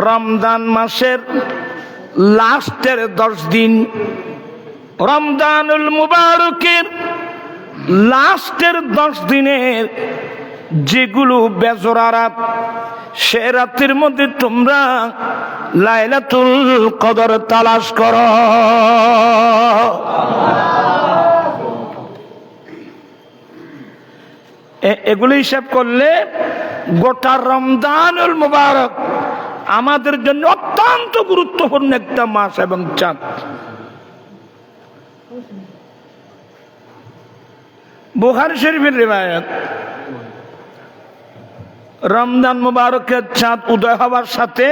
রমজান মাসের লাস্টের 10 দিন, রমজানুল মুবারকের লাস্টের 10 দিনের যেগুলো বেজোড়া রাত, সে রাতের মধ্যে তোমরা লাইলাতুল কদর তালাশ করো। এগুলো হিসাব করলে গোটা রমজানুল মুবারক আমাদের জন্য অত্যন্ত গুরুত্বপূর্ণ একটা মাস এবং চাঁদ। বুখারী শরীফের রিওয়ায়াত, রমজান মুবারকের চাঁদ উদয় হওয়ার সাথে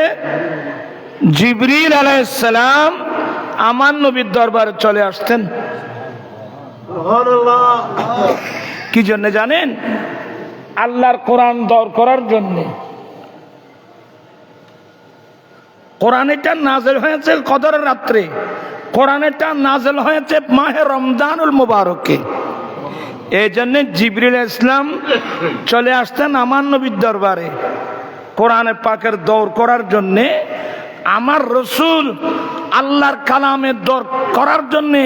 জিবরিল আলাইহিস সালাম আমার নবীর দরবারে চলে আসতেন। সুবহানাল্লাহ। কি জন্য জানেন? আল্লাহর কোরআন দর করার জন্য। কোরআন এটা নাযিল হয়েছে কদরের রাত্রে, কোরআন এটা নাযিল হয়েছে মাহে রমজানুল মুবারকে। এই জন্য জিবরিল ইসলাম চলে আসতেন আমার নবীর দরবারে কোরআনে পাকের দৌর করার জন্যে। আমার রসুল আল্লাহর কালামের দৌর করার জন্যে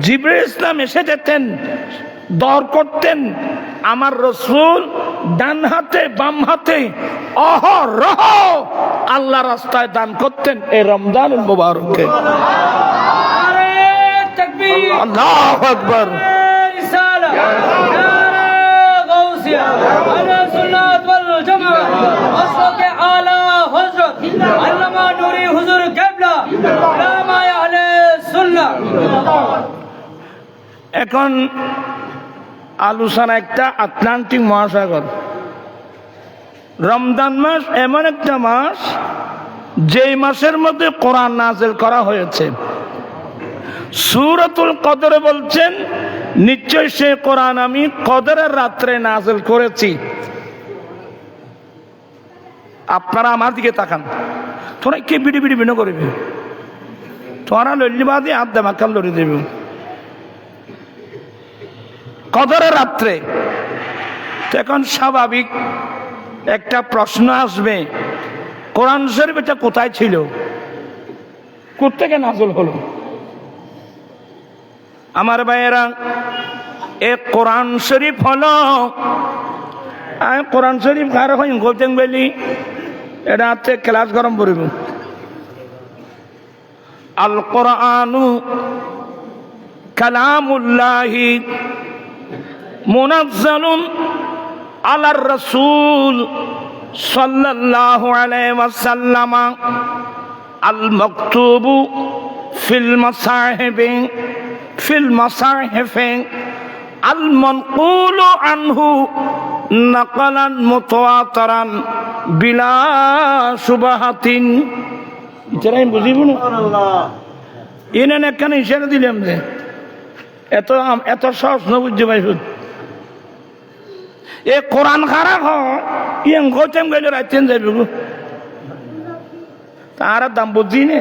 জিবরিল ইসলাম এসে যেতেন, দৌর করতেন। আমার রসুল ডান হাতে বাম হাতে অহরহ আল্লাহ রাস্তায় দান করতেন এই রমজানুল মুবারকে। আল্লাহু আকবার। এখন আলোচনা একটা আটলান্টিক মহাসাগর। রমজান মাস এমন একটা মাস যেই মাসের মধ্যে কোরআন নাযিল করা হয়েছে। সূরাতুল কদরে বলছেন, নিশ্চয় সে কোরআন আমি কদরের রাত্রে নাযিল করেছি। আপনারা আমার দিকে তাকান, তোরা কে বিড়ি বিড়ি বিনো করবে, তোরা লল্লিবাদী হাত দেমাকাল লড়ে দেবে। কদরের রাত্রে এখন স্বাভাবিক একটা প্রশ্ন আসবে, কোরআন শরীফ এটা কোথায় ছিল, কোত্থেকে নাযিল হলো? আমার ভাইয়েরা, এ কোরআন শরীফ হলো, কোরআন শরীফ কার হয় গৌতম বেলি এটা হাতে ক্লাস গরম পড়িব। আল কোরআনু কালামুল্লাহি মুনাজ্জালুন আলার রাসূল সাল্লাল্লাহু আলাইহি ওয়াসাল্লাম আল মাকতুবু ফিল মাসাহিফি আল মানকুলু আনহু নাকালান মুতাওয়াতিরান বিলা শুবহাতিন। এটা আমি বুঝিব না, এনে কেন ইশারা দিলাম যে এত সহজ না বুঝতে পাইছ। এ কোরআন খারাপ হয় ইয়াং গৌতম গেলে রাইতেন যাইব তার দাম বুঝি নে।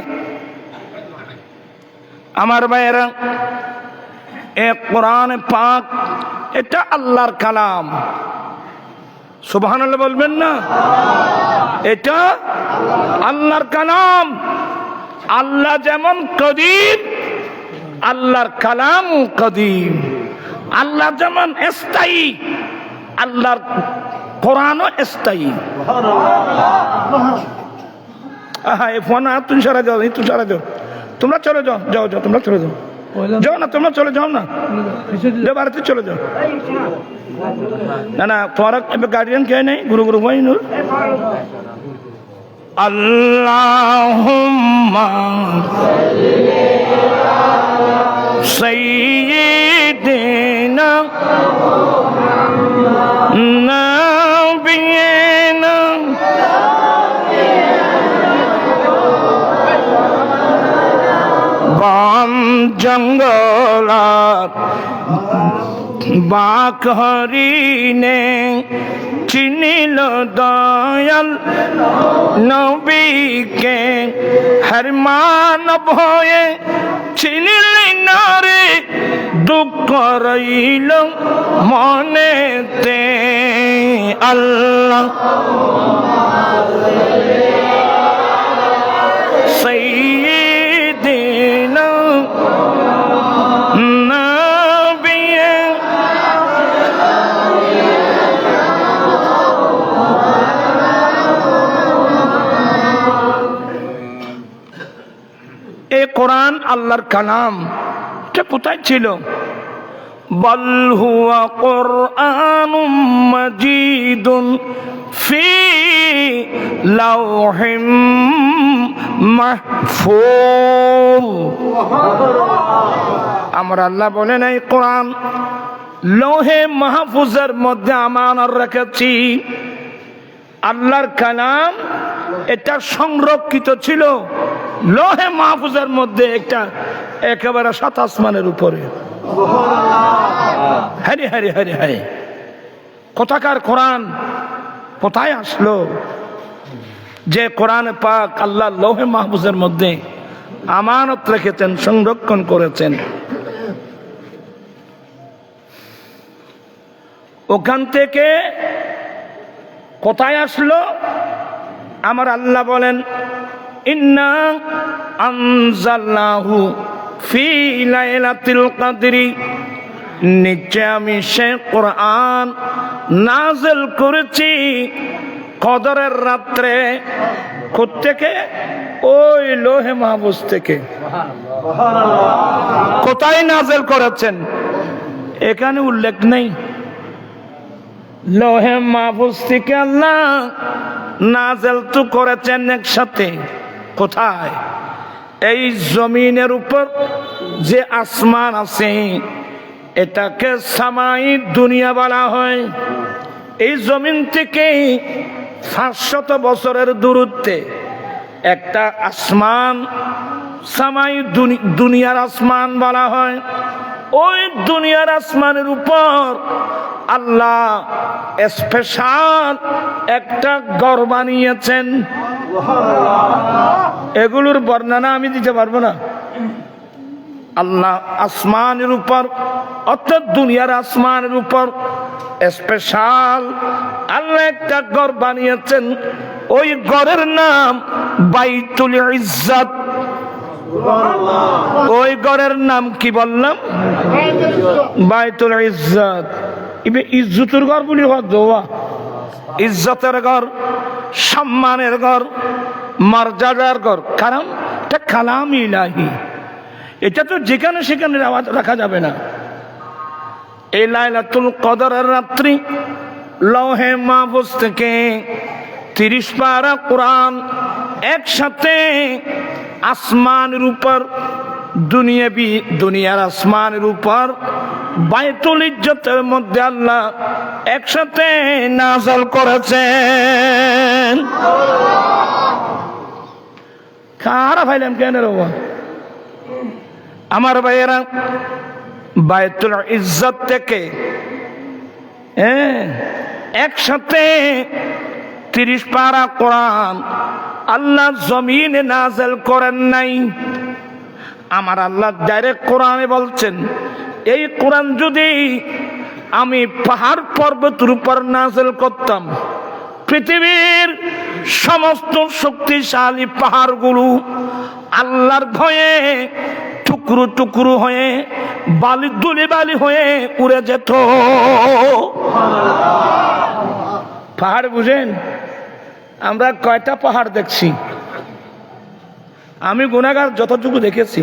আমার ভাইয়েরা, এ কোরআন পাক এটা আল্লাহর কালাম। সুবহানাল্লাহ বলবেন না? এটা আল্লাহর কালাম। আল্লাহ যেমন কদির, আল্লাহর কালাম কদিম। আল্লাহ যেমন স্থায়ী, আল্লাহর কোরআনও স্থায়ী। আহা, এ ফোন তুই সারা যাও, তুই সারা যাও, তোমরা চলে যাও, যাও যাও, তোমরা চলে যাও, যাও না, তোমরা চলে যাও না, বাড়িতে চলে যাও। না না, তোমার গার্ডিয়ান কে নেই, গুরু গুরু ভাই নূর। আল্লাহুম্মা সাইয়্যিদিনা নাবিয়িনা বন জঙ্গলাত বাক হরিণে চিনিল দয়াল নবীকে, হর মানব হয়ে চিনিলি নারে, দুঃখ রইল মনেতে। আল্লাহ এই কোরআন আল্লাহর কালাম, এটা কোথায় ছিল? বল হুয়া কুরআনুম মাজিদুন ফি লাওহিম মাহফুজ। আমার আল্লাহ বলেন এই কোরআন লৌহে মাহফুজের মধ্যে আমানত রেখেছি। আল্লাহর কালাম এটা সংরক্ষিত ছিল লৌহে মাহফুজের মধ্যে, একটা একেবারে সাত আসমানের উপরে। হরে হরে হরে হরে, কোথাকার কোরআন কোথায় আসলো? যে কোরআন পাক আল্লাহ লৌহে মাহফুজের মধ্যে আমানত রেখেছেন, সংরক্ষণ করেছেন, ওখান থেকে কোথায় আসলো? আমার আল্লাহ বলেন ইন্না আনজালনাহু ফি লাইলাতুল কদরি, নিশ্চয় আমি সে কোরআন নাযিল করেছি কদরের রাত্রে। কোত্থেকে? ওই লৌহে মাহফুজ থেকে। কোথায় নাযিল করেছেন এখানে উল্লেখ নেই। লৌহে মাহফুজ থেকে আল্লাহ নাযিল তো করেছেন একসাথে। কোথায়? এই জমিনের উপর যে আসমান আছে এটাকে সামাই দুনিয়া বলা হয়। এই জমিন থেকে 500 বছরের দূরত্বে একটা আসমান সামাই দুনিয়ার আসমান বলা হয়। ওই দুনিয়ার আসমানের উপর আল্লাহ স্পেশাল একটা ঘর বানিয়েছেন। এগুলোর বর্ণনা আমি দিতে পারবো না। আল্লাহ আসমানের উপর, অর্থাৎ দুনিয়ার আসমানের উপর স্পেশাল আল্লাহ একটা ঘর বানিয়েছেন। ওই ঘরের নাম বাইতুল ইজ্জত। ওই ঘরের নাম কি বললাম? বাইতুল ইজ্জত। ইজ্জতের ঘর বলি হওয়া, ইজ্জতের ঘর, সম্মানের ঘর, মর্যাদার ঘর। কারণ এটা কালাম ইলাহি, এটা তো যেখানে সেখানে রাখা যাবে না। এই লাইলাতুল কদরের রাত্রি লৌহে মাহফুজ থেকে 30 পারা কোরআন একসাথে আসমানের উপর, দুনিয়ার আসমানের উপর বাইতুল ইজ্জতের মধ্যে আল্লাহ একসাথে নাযিল করেছেন। কারা ভাইলাম কেন রে আমার ভাইয়েরা? বাইতুল ইজ্জত থেকে একসাথে 30 পারা কোরআন আল্লাহ জমিনে নাযিল করেন নাই। আমার আল্লাহ ডাইরেক্ট কোরআনে বলছেন এই কোরআন যদি আমি পাহাড় পর্বতের উপর নাযিল করতাম, পৃথিবীর সমস্ত শক্তিশালী পাহাড়গুলো আল্লাহর ভয়ে টুকরো টুকরো হয়ে বালি দুলি বালি হয়ে উড়ে যেত। পাহাড় বুঝেন? আমরা কয়টা পাহাড় দেখছি? আমি গুনাহগার যতটুকু দেখেছি,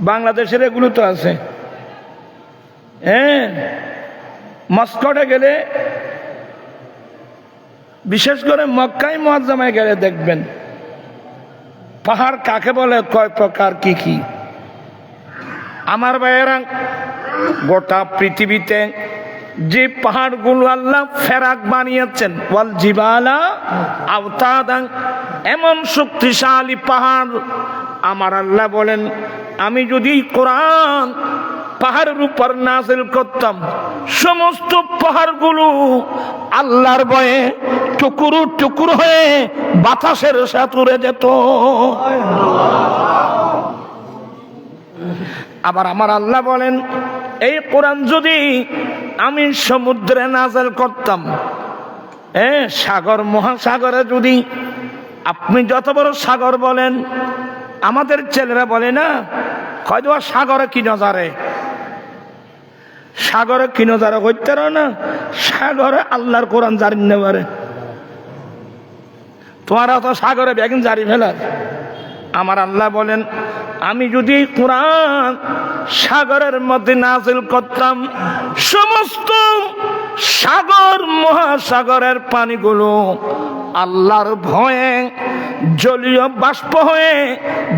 বাংলাদেশের এগুলো তো আছে। মস্কটে গেলে, বিশেষ করে মক্কায় মুআজ্জামায় গেলে দেখবেন পাহাড় কাকে বলে, কয় প্রকার, কি কি। আমার ভাইয়েরা, গোটা পৃথিবীতে যে পাহাড়গুলো আল্লাহ ফেরাক বানিয়েছেন, ওয়াল জিবালা আওতাদান, এমন শক্তিশালী পাহাড় আমার আল্লাহ বলেন আমি যদি কোরআন পাহাড়ের উপর নাযিল করতাম, সমস্ত পাহাড়গুলো আল্লাহর ভয়ে টুকরো টুকরো হয়ে বাতাসের সাথে উড়ে যেত। আবার আমার আল্লাহ বলেন এই কোরআন যদি আমি সমুদ্রে নাযিল করতাম, সাগর মহাসাগরে যদি, আপনি যত বড় সাগর বলেন, আমাদের ছেলেরা বলে না হয়তো সাগরে কি নজারে, সাগরে কি নজারে করতে না, সাগরে আল্লাহর কোরআন জারি নেবারে, তোমারা তো সাগরে বেগিন জারি ফেলার। আমার আল্লাহ বলেন আমি যদি কোরআন সাগরের মধ্যে নাজিল করতাম, সমস্ত সাগর মহাসাগরের পানিগুলো আল্লাহর ভয়ে জলীয় বাষ্প হয়ে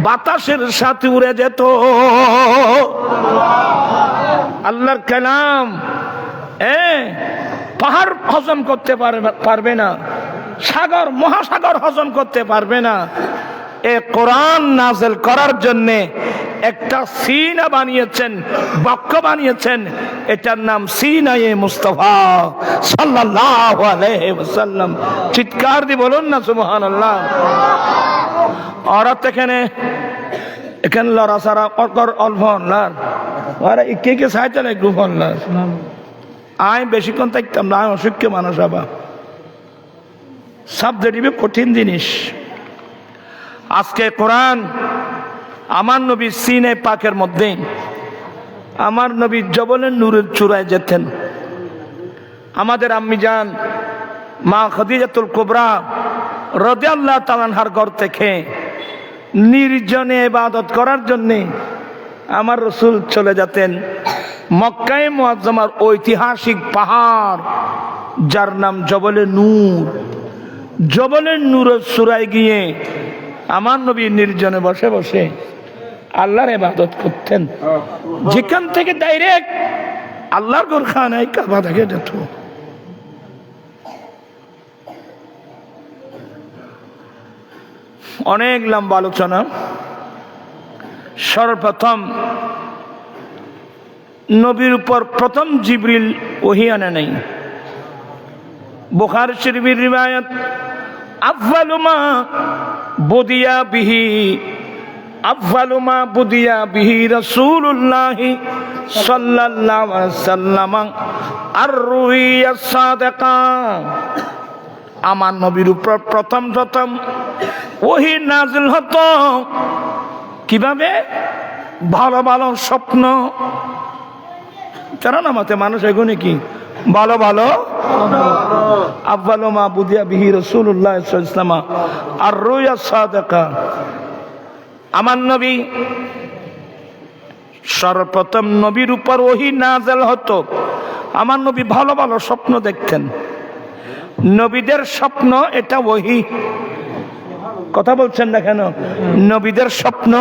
বাতাসের সাথে উড়ে যেত। আল্লাহর কালাম পাহাড় হজম করতে পারবে না, সাগর মহাসাগর হজম করতে পারবে না। এ কোরআন নাযিল করার জন্য একটা সিনা বানিয়েছেন, বক্ষ বানিয়েছেন, এটার নাম সিনায়ে মুস্তাফা সাল্লাল্লাহু আলাইহি ওয়াসাল্লাম। চিৎকার দিয়ে বলুন না সুবহানাল্লাহ। औरत এখানে লড়াছাড়া অল্প হল্লার ওরা কে সাহায্য গ্রুপ হল্লার আয় বেশিক্ষণ থাকতাম না, অসুখ্য মানুষ আবার সব দেখবে কঠিন জিনিস। আজকে কোরআন আমার নবী সিনে পাকের মধ্যে, আমার নবী জবলের নূরের চূড়ায় যেতেন। আমাদের আম্মি জান মা খাদিজাতুল কুবরা রাদিয়াল্লাহু তাআলা আনহার ঘর থেকে নির্জনে ইবাদত করার জন্যে আমার রাসূল চলে যেতেন মক্কায়ে মুআজ্জামার ঐতিহাসিক পাহাড় যার নাম জবলে নূর। জবলের নূরের চূড়ায় গিয়ে আমার নবী নির্জনে বসে বসে আল্লাহর ইবাদত করতেন, যেখান থেকে ডাইরেক্ট আল্লাহর ঘরখানায় কাবা দেখে যেত। অনেক লম্বা আলোচনা। সর্বপ্রথম নবীর উপর প্রথম জিবরিল ওহী আনে নাই। বুখারী শরীফের রিওয়ায়াত, আফযালু মা বুদিয়া বিহি রাসূলুল্লাহ সাল্লাল্লাহু আলাইহি ওয়াসাল্লাম আর-রুইয়া সাদিকা। আমার নবীর উপর প্রথম ওহী নাযিল হতো কিভাবে? ভালো ভালো স্বপ্ন। জানো না মতে মানুষ এগুলো কি ভালো ভালো আফযালু মা বুদিয়া বিহি রাসূলুল্লাহ সাল্লাল্লাহু আলাইহি ওয়াসাল্লাম আর-রুইয়া সাদিকা। আমার নবী সর্বপ্রথম নবীর উপর ওহী নাযিল হতো, আমার নবী ভালো ভালো স্বপ্ন দেখতেন। নবীদের স্বপ্ন এটা ওহী। কথা বলছেন না কেন? নবীদের স্বপ্ন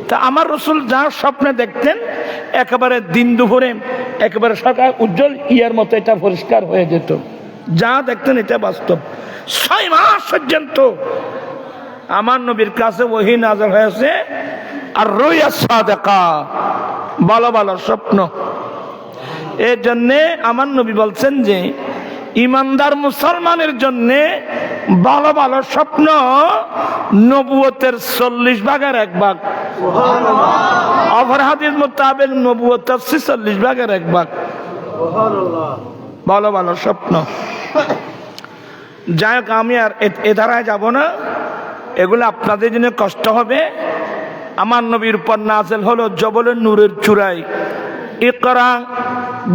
তা আমার রাসূল যা স্বপ্নে দেখতেন একেবারে দিন দুপুরে একেবারে সকাল উজ্জ্বল ইয়ার মতো এটা পরিষ্কার হয়ে যেত। যা দেখতেন এটা বাস্তব। 6 মাস পর্যন্ত আমার নবীর কাছে ওহী নাযিল হয়েছে আর রুইয়া সাদিকা, ভালো ভালো স্বপ্ন। এর জন্যে আমার নবী বলছেন যে ইমানদার মুসলমানের জন্য ভালো ভালো স্বপ্ন নবুয়তের 40 ভাগের 1 ভাগ। অপর হাদিস মোতাবেক নবুয়তের 46 ভাগের 1 ভাগ ভালো ভালো স্বপ্ন। যাই হোক, আমি আর এ ধারায় যাব না, এগুলো আপনাদের জন্য কষ্ট হবে। আমার নবীর উপর নাযিল হলো জবলের নূরের চূড়ায়, ইকরা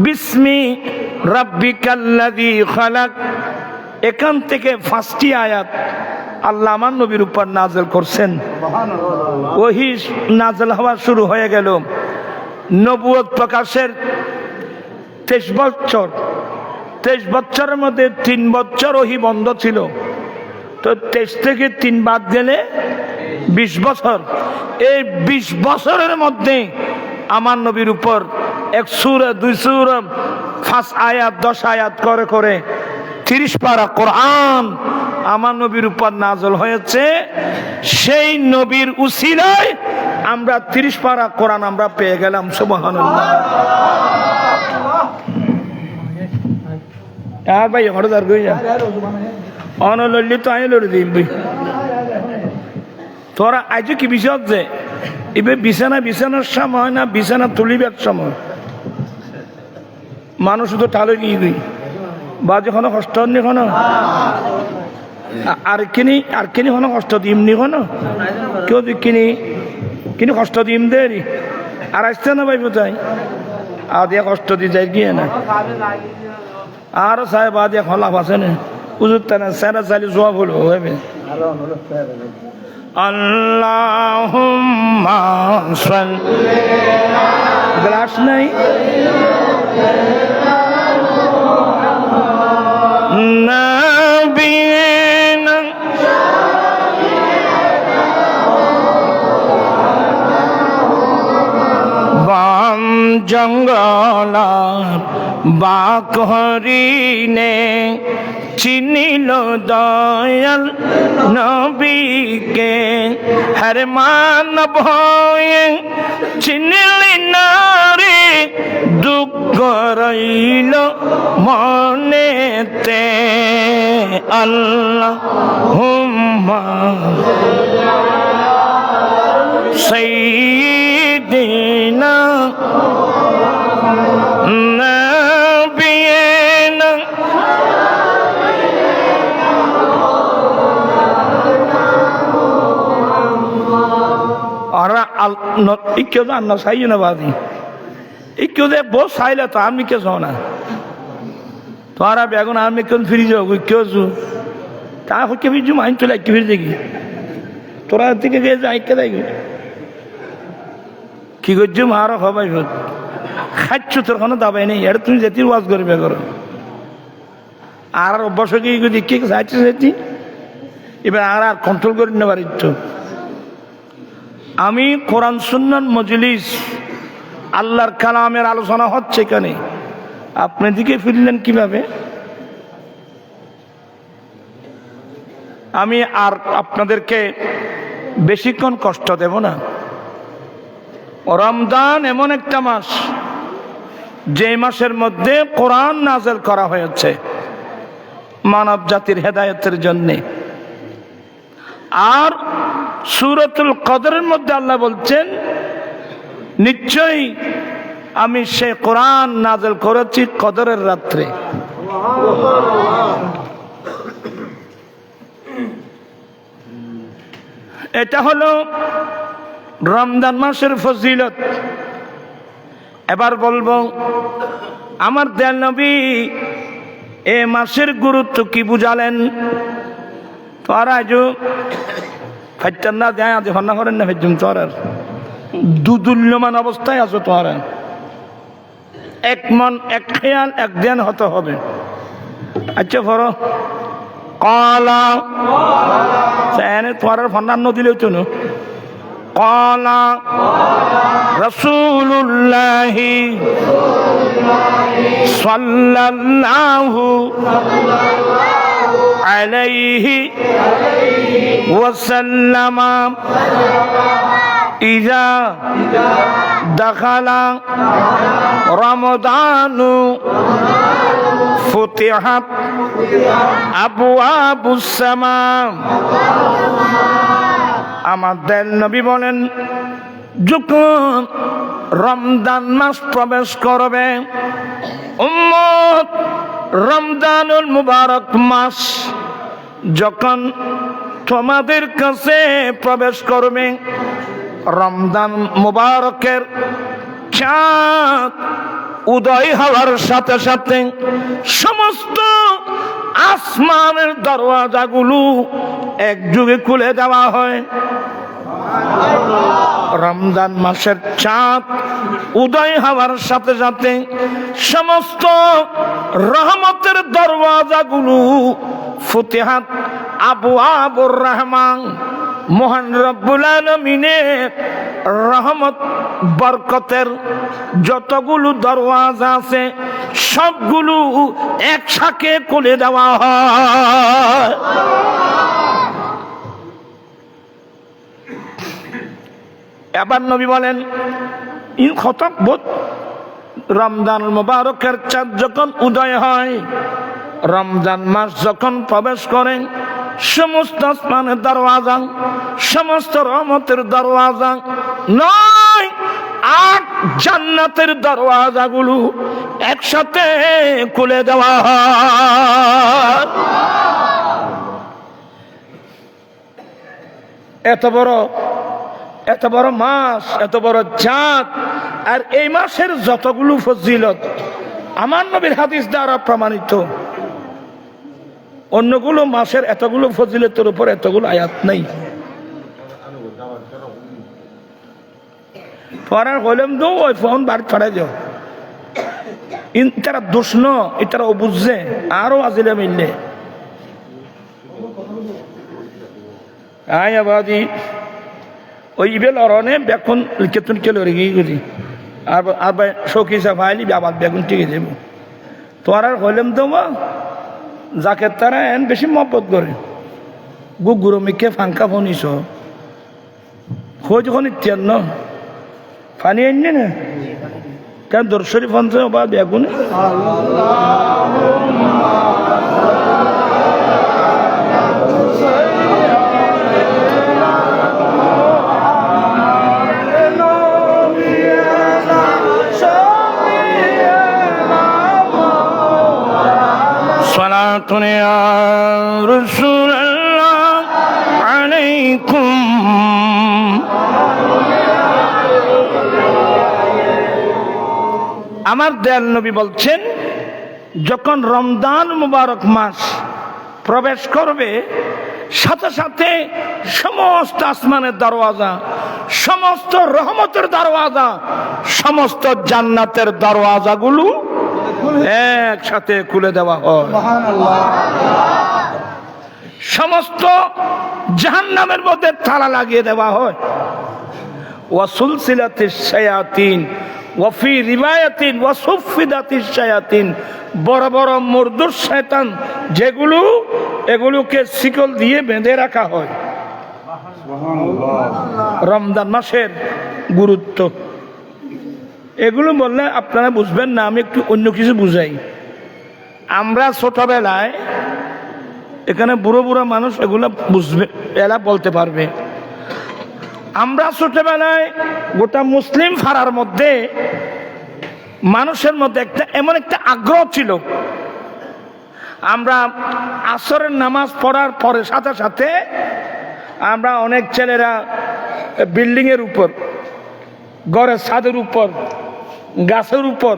বিসমি রাব্বিকাল্লাযী খালাক। এখান থেকে 5টি আয়াত আল্লাহ আমার নবীর উপর নাযিল করছেন। ওহী নাযিল হওয়া শুরু হয়ে গেল। নবুয়ত প্রকাশের 23 বছর, 23 বছরের মধ্যে 3 বছর ওহী বন্ধ ছিল। তো 23 থেকে 3 বাদ গেলে 20 বছর। এই 20 বছরের মধ্যে আমার নবীর উপর 1 সূরা 2 সূরা 5 আয়াত 10 আয়াত করে করে 30 পারা কোরআন আমার নবীর উপর নাযিল হয়েছে। সেই নবীর উসিলায় আমরা 30 পারা কোরআন আমরা পেয়ে গেলাম। সুবহানাল্লাহ। আর ভাই হরদার কইয়া অনললি তো আই লড়ি দিবি তোরা আজ কি বিষয় যে এবে বিছানার সময় না বিছানা তুলিবার সময় মানুষ তো ঠালে গিয়ে গই বা যখন কষ্ট নি কোন আর কিনি কোন কষ্ট দিম নি কোন কেউ কিনি কষ্ট দিম দেরি আর আসতে না ভাই বোঝাই আদিয়া কষ্ট দিয়ে যাই গিয়ে না আর সাহেব আদিয়া খোলা আছে না উজুর তারা স্যারা চালি জবাব হলো হবে আল্লাহুম্মা সাল্লি গ্লাস নাই নবীনা বাম জঙ্গলার বাক হরিণে চিনিল দয়াল নবীকে হর মানব হয়ে চিনিলি না রে দুঃখ রইল মনেতে আল্লাহুম্মা সাইয়্যিদিনা নবিয়িনা और इक्यों तो अन्ना सही ना बात ही इक्यों दे बहुत सही ले तो आदमी क्यों सोना तुम्हारा बैगन आदमी क्यों फिर जाओगे क्यों सो कहाँ हो के भी जो माइन चला क्यों फिर देगी तोरा दिखे गए जाए क्या देगी कि कुछ जो मारा हो भाई बहुत खाच्चू तो खाना दाबाई नहीं यार तुम जाती वास कर भी करो आर बसो की कुछ इक्के के साथ जाती इबे आर कंट्रोल करने वाली तो আমি কোরআন সুন্নাত মজলিস আল্লাহর কালামের আলোচনা হচ্ছে এখানে আপনি দিকে ফিরলেন কিভাবে আমি আর আপনাদেরকে বেশিক্ষণ কষ্ট দেব না রমজান এমন একটা মাস যে মাসের মধ্যে কোরআন নাযিল করা হয়েছে মানব জাতির হেদায়েতের জন্য আর সূরাতুল কদরের মধ্যে আল্লাহ বলছেন নিশ্চয়ই আমি সে কোরআন নাযিল করেছি কদরের রাত্রে এটা হলো রমজান মাসের ফজিলত এবার বলবো আমার দয়াল নবী এ মাসের গুরুত্ব কি বুঝালেন তোরা আজ ফাইটার না যায় আজ ভান্না করেন না ফেজুম তোরার দুদুল্যমান অবস্থায় আছো তোরা এক মন এক খেয়াল এক ধ্যান হতে হবে আচ্ছা ফরো কলা তোরার ভান্ডার ন দিলেও চলো কলা রাসূলুল্লাহি সাল্লাল্লাহু আলাইহি ওয়াসাল্লাম ইযা দাখালা রমাদানু ফুতিহাত আবওয়াবুস সামা আমাদের নবী বলেন যখন রমজান মাস প্রবেশ করবে উম্মত রমজানুল মুবারক মাস যখন তোমাদের কাছে প্রবেশ করবে রমজান মুবারকের চাঁদ উদয় হওয়ার সাথে সাথে সমস্ত আসমানের দরওয়াজাগুলো একযোগে খুলে দেওয়া হয় রমজান মাসের চাঁদ উদয় হওয়ার সাথে সাথে সমস্ত রহমতের দরওয়াজাগুলো ফুতিহাত আবওয়াবুর রহমান মহান রব্বুল আলামিনের রহমত বরকতের যতগুলো দরওয়াজা আছে সবগুলো একসাথে খুলে দেওয়া হয় এবার নবী বলেন ইন খতম বোধ রমজান মুবারকের চাঁদ যখন উদয় হয় রমজান মাস যখন প্রবেশ করেন সমস্ত আসমানের দরওয়াজা সমস্ত রহমতের দরওয়াজা নয় 8 জান্নাতের দরওয়াজাগুলো একসাথে খুলে দেওয়া হয় এত বড় মাস এত বড় চাঁদ আর এই মাসের যতগুলো ফজিলত আমার নবীর হাদিস দ্বারা প্রমাণিত অন্যগুলো মাসের এতগুলো ফজিলতের উপর এতগুলো আয়াত নেই পড়ার হইলাম তো ওই ফোন বার ছড়াই যাও তারা দোষ ন এটারা ও বুঝছে আরো আজিলে মিললে আয় আবাদি ওই ইবেল অরণে বেগুন কেতুন কেলো রেগে গেছি আর শৌকি সাফাইলি আবার বেগুন টিকে যাবো তোর আর হইলাম তো যাকে তারা এন বেশি মহব্বত করে গুগুরো মিকে ফাঙ্কা ফোনিস খোঁজ যখন ইত্যান্ন পানি আনলে না কেন দর্শরী ফোনছে বা বেগুন صلاتنا يا رسول الله عليكم আমার দয়াল নবী বলছেন যখন রমজান মুবারক মাস প্রবেশ করবে সাথে সাথে সমস্ত আসমানের দরওয়াজা সমস্ত রহমতের দরওয়াজা সমস্ত জান্নাতের দরওয়াজাগুলো একসাথে খুলে দেওয়া হয় সমস্ত জাহান্নামের মধ্যে তালা লাগিয়ে দেওয়া হয় ওয়াসুলসিলাতিশ শায়াতিন ওয়াফি রিওয়ায়াতিন ওয়াসুফিদাতিশ শায়াতিন বড় বড় মুরদুর শয়তান যেগুলো এগুলোকে শিকল দিয়ে বেঁধে রাখা হয় রমজান মাসের গুরুত্ব এগুলো বললে আপনারা বুঝবেন না আমি একটু অন্য কিছু বুঝাই আমরা ছোটবেলায় এখানে বুড়ো বুড়ো মানুষ এগুলো বুঝবে এরা বলতে পারবে আমরা ছোটবেলায় গোটা মুসলিম ফাড়ার মধ্যে মানুষের মধ্যে একটা এমন একটা আগ্রহ ছিল আমরা আসরের নামাজ পড়ার পরে সাথে সাথে আমরা অনেক ছেলেরা বিল্ডিং এর উপর ঘরের ছাদের উপর গাছের উপর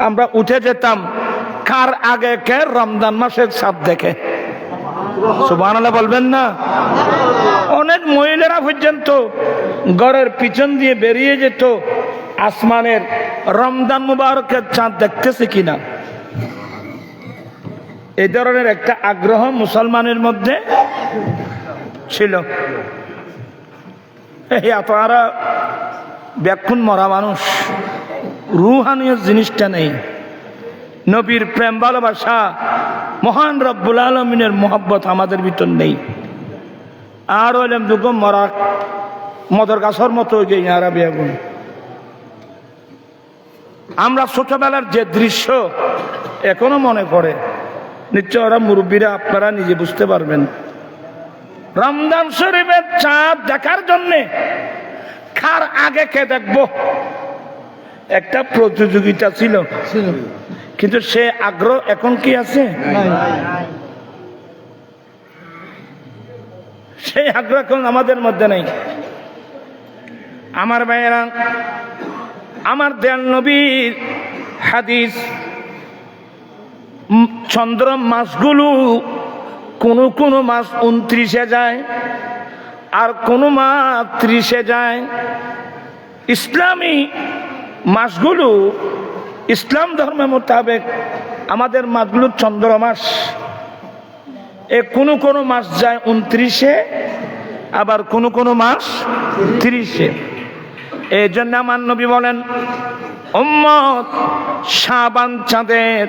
আমরা উঠে যেতাম কার আগে কে রমজান মাসের চাঁদ দেখে সুবহানাল্লাহ বলবেন না অনেক মহিলারা পর্যন্ত ঘরের পিছন দিয়ে বেরিয়ে যেত আসমানের রমজান মুবারকের চাঁদ দেখতেছে কিনা এই ধরনের একটা আগ্রহ মুসলমানের মধ্যে ছিল এই আপনারা ব্যাকুণ মরা মানুষ রুহানীয় জিনিসটা নেই নবীর প্রেম ভালোবাসা মহান রব্বুল আলামিনের মোহাব্বত আমাদের ভিতর নেই আর হইলাম দুঃখ মরা মদর গাছর মতো আর বেগুন আমরা ছোটবেলার যে দৃশ্য এখনো মনে পড়ে নিশ্চয় ওরা মুরব্বীরা আপনারা নিজে বুঝতে পারবেন রমজান শরীফের চাঁদ দেখার জন্যে কার আগে কে দেখবো একটা প্রতিযোগিতা ছিল কিন্তু সে আগ্রহ এখন কি আছে সেই আগ্রহ এখন আমাদের মধ্যে নেই আমার ভাইয়েরা আমার দয়াল নবীর হাদিস চন্দ্র মাসগুলো কোন মাস 29-এ যায় আর কোন মাস 30-এ যায় ইসলামী মাসগুলো ইসলাম ধর্মের মোতাবেক আমাদের মাসগুলো চন্দ্র মাস এ কোন মাস যায় 29-এ আবার কোন মাস 30-এ এই জন্য আমার নবী বলেন উম্মত শাবান চাঁদের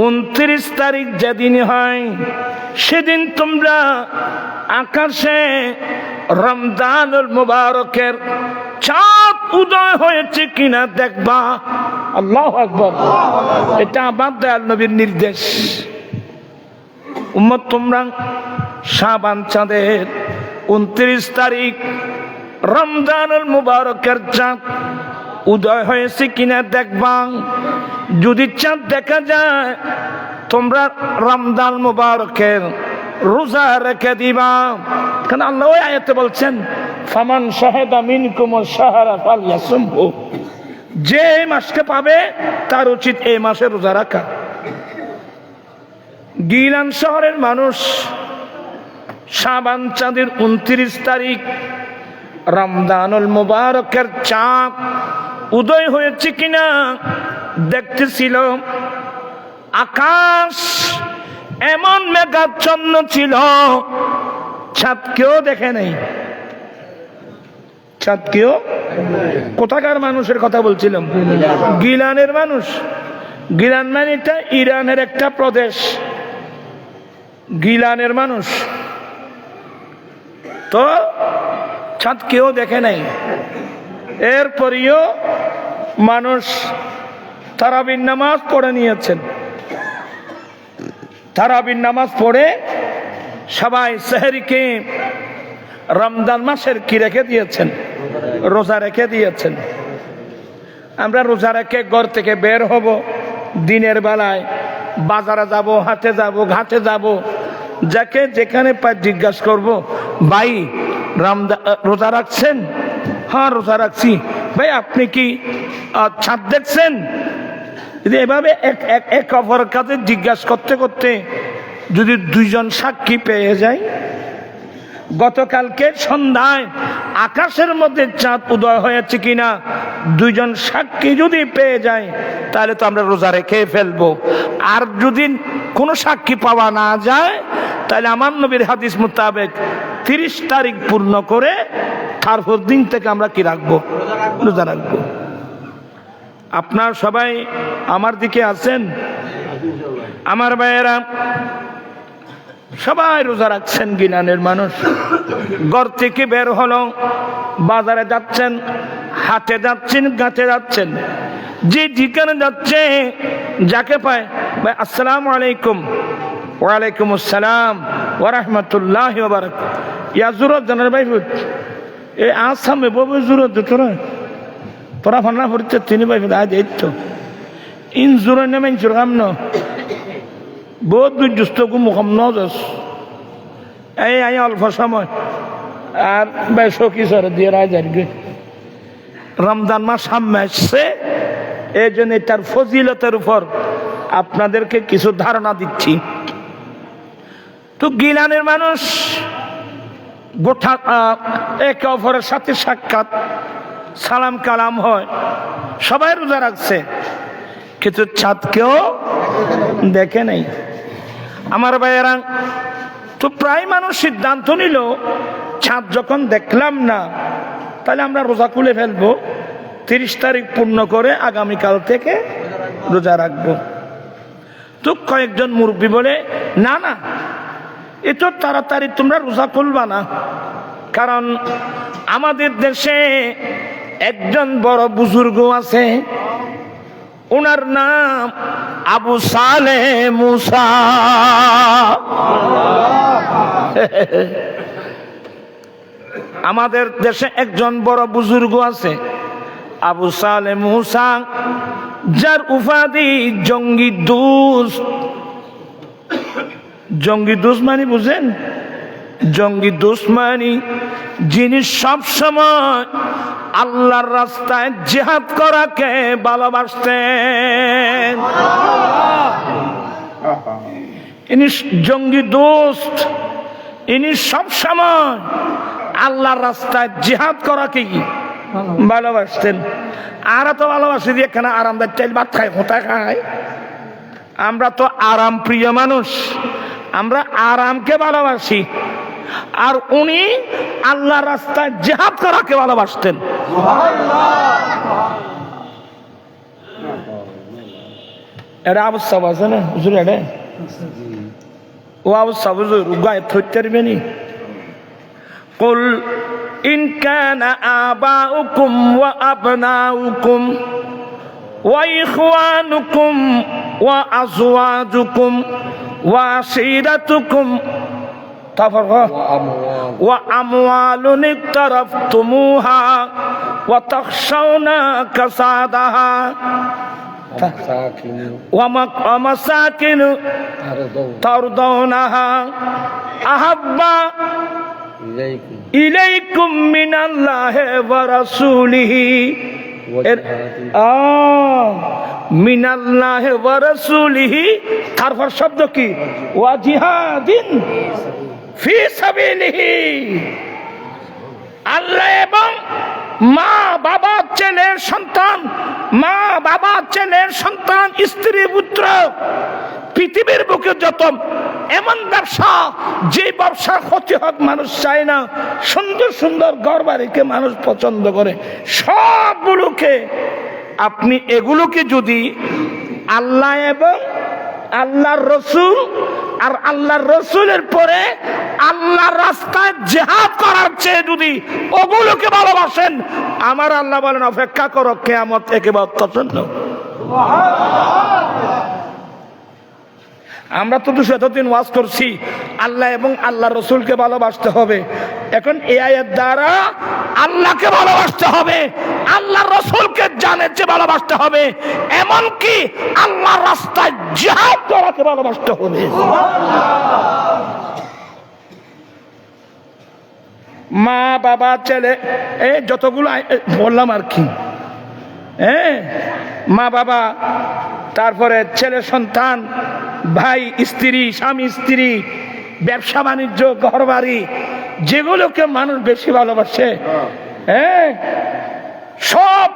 29 তারিখ যেদিন হয় সেদিন তোমরা আকাশে রমজানুল মুবারকের চাঁদ উদয় হয়েছে কিনা দেখবা আল্লাহু আকবার এটা আমার দয়াল নবীর নির্দেশ উম্মত তোমরা শাবান চাঁদের 29 তারিখ রমজানুল মুবারকের চাঁদ উদয় হয়েছে কিনা দেখবা যদি চাঁদ দেখা যায় তোমরা রমজান মুবারকের রোজা রেখে দিবা কারণ আল্লাহ ওই আয়াতে বলছেন ফামান শাহাদা মিনকুম শাহরা ফালইয়াসুমহু যে মাসকে পাবে তার উচিত এই মাসে রোজা রাখা গিলান শহরের মানুষ শাবান চাঁদের 29 তারিখ রমজানুল মুবারকের চাঁদ উদয় হয়েছে কিনা দেখতেছিল। আকাশ এমন মেঘাচ্ছন্ন ছিল, চাঁদ কেউ দেখে নাই। চাঁদ কেউ, কোথাকার মানুষের কথা বলছিলাম? গিলানের মানুষ। গিলান মানে এটা ইরানের একটা প্রদেশ। গিলানের মানুষ তো চাঁদ কেউ দেখে নাই। এরপরেও মানুষ তারাবির নামাজ পড়ে নিয়েছেন। তারাবির নামাজ পড়ে সবাই সেহরিকে রমজান মাসের কি রেখে দিয়েছেন? রোজা রেখে দিয়েছেন। আমরা রোজা রেখে ঘর থেকে বের হব, দিনের বেলায় বাজারে যাব, হাটে যাব, ঘাটে যাব, যাকে যেখানে পাই জিজ্ঞাসা করব, ভাই রোজা রাখছেন? হ্যাঁ রোজা রাখছি। ভাই আপনি কি চাঁদ দেখছেন? এভাবে এক অপরের কাছে জিজ্ঞাসা করতে করতে যদি দুইজন সাক্ষী পেয়ে যায়, গতকালকে সন্ধ্যায় আকাশের মধ্যে চাঁদ উদয় হয়েছে কিনা দুইজন সাক্ষী যদি পেয়ে যায়, তাহলে তো আমরা রোজা রেখে ফেলবো। আর যদি কোনো সাক্ষী পাওয়া না যায়, তাহলে আমার নবীর হাদিস মোতাবেক 30 তারিখ পূর্ণ করে তারপর দিন থেকে আমরা কি রাখবো? রোজা রাখবো। আপনার সবাই আমার দিকে আছেন? আমার ভাইয়েরা সবাই রোজা রাখছেন। গিলানের মানুষ ঘর থেকে বের হলো, বাজারে যাচ্ছেন, হাটে যাচ্ছেন, ঘাটে যাচ্ছেন, যে যেখানে যাচ্ছে যাকে পায়, ভাই আসসালামু আলাইকুম। ওয়ালাইকুম আসসালাম ওয়া রাহমাতুল্লাহি ওয়া বারাকাতুহু। ইয়া জুরত জানার ভাই এই আসামে বউ জুরত তোরা তোরা ফান্না পড়ছে তিনি ভাই আজ এই তো ইন জুর নেমেন চুরগাম ন বহুত দুষ্ট মুখম নজস এই আই অল্প সময় আর ভাই সখী সরে দিয়ে রায় যাবে। রমজান মাস সামনে আসছে, এই জন্য তার ফজিলতের উপর আপনাদেরকে কিছু ধারণা দিচ্ছি। তো গিলানের মানুষ গোটা একে অপরের সাথে সাক্ষাৎ, সালাম কালাম হয়, সবাই রোজা রাখছে, কিন্তু চাঁদকেও দেখে নাই। আমার ভাইয়েরা, তো প্রায় মানুষ সিদ্ধান্ত নিল চাঁদ যখন দেখলাম না, তাহলে আমরা রোজা খুলে ফেলবো, 30 তারিখ পূর্ণ করে আগামীকাল থেকে রোজা রাখবো। তো কয়েকজন মুরব্বী বলে, না না, এত তাড়াতাড়ি তোমরা রোজা খুলবা না, কারণ আমাদের দেশে একজন বড় বুজুর্গ আছে, ওনার নাম আবু সালেহ মুসা। আমাদের দেশে একজন বড় বুজুর্গ আছে আবু সালেহ মুসা, যার উপাধি জঙ্গি দোস্ত। জঙ্গি দোস্ত মানে বুঝেন? জঙ্গি দোস্ত মানে যিনি সব সময় আল্লাহর রাস্তায় জিহাদ করাকে ভালোবাসতেন। ইনি জঙ্গি দোস্ত, ইনি সব সময় আল্লাহর রাস্তায় জিহাদ করাকে ভালোবাসতেন। আর তো ভালোবাসি দিয়ে এখানে আরামদার চাইল ভাত খায়, হোতা খায়। আমরা তো আরাম প্রিয় মানুষ, আমরা আরামকে ভালোবাসি, আর উনি আল্লাহ রাস্তায় জিহাদ করাকে ভালোবাসতেন। এটা অবস্থা আছে না হুজুর? এটা ও অবস্থা হুজুর গায়ে থইতে পারবেনি। কুল ইন কানা আবাউকুম ওয়া আবনাউকুম ওয়া ইখওয়ানুকুম ওয়া আজওয়াজুকুম ওয়া আশিরাতুকুম وأموال اقترفتموها وتخشون كسادها ومساكن ترضونها أحب إليكم من الله ورسوله মিনাল্লাহি ওয়া রাসূলিহি। তারপর শব্দ কি? ওয়া জিহাদিন ফি সাবিলিহি। আল্লাহ এবং মা বাবা ছেলের সন্তান, মা বাবা ছেলের সন্তান, স্ত্রী পুত্র, পৃথিবীর বুকে যত এমন ব্যবসা, যে ব্যবসার ক্ষতি হোক মানুষ চায় না, সুন্দর সুন্দর ঘর বাড়িকে মানুষ পছন্দ করে, সবগুলোকে আপনি এগুলোকে যদি আল্লাহ এবং আল্লাহর রসুল আর আল্লাহর রসুলের পরে আল্লাহর রাস্তায় জিহাদ করার চেয়ে যদি ওগুলোকে ভালোবাসেন, আমার আল্লাহ বলেন অপেক্ষা করো, কিয়ামত একেবারে পছন্দ। আমরা তো 200 দিন ওয়াজ করছি আল্লাহ এবং আল্লাহ রসুলকে ভালোবাসতে হবে। এখন এই আয়াত দ্বারা আল্লাহকে ভালোবাসতে হবে, আল্লাহ রসুলকে জানের চেয়ে ভালোবাসতে হবে, এমনকি আল্লাহর রাস্তায় জিহাদ করাকে ভালোবাসতে হবে। মা বাবা ছেলে যতগুলো বললাম আর কি, মা বাবা, তারপরে ছেলে সন্তান, ভাই স্ত্রী, স্বামী স্ত্রী, ব্যবসা বাণিজ্য, ঘর বাড়ি, যেগুলোকে মানুষ বেশি ভালোবাসে, সব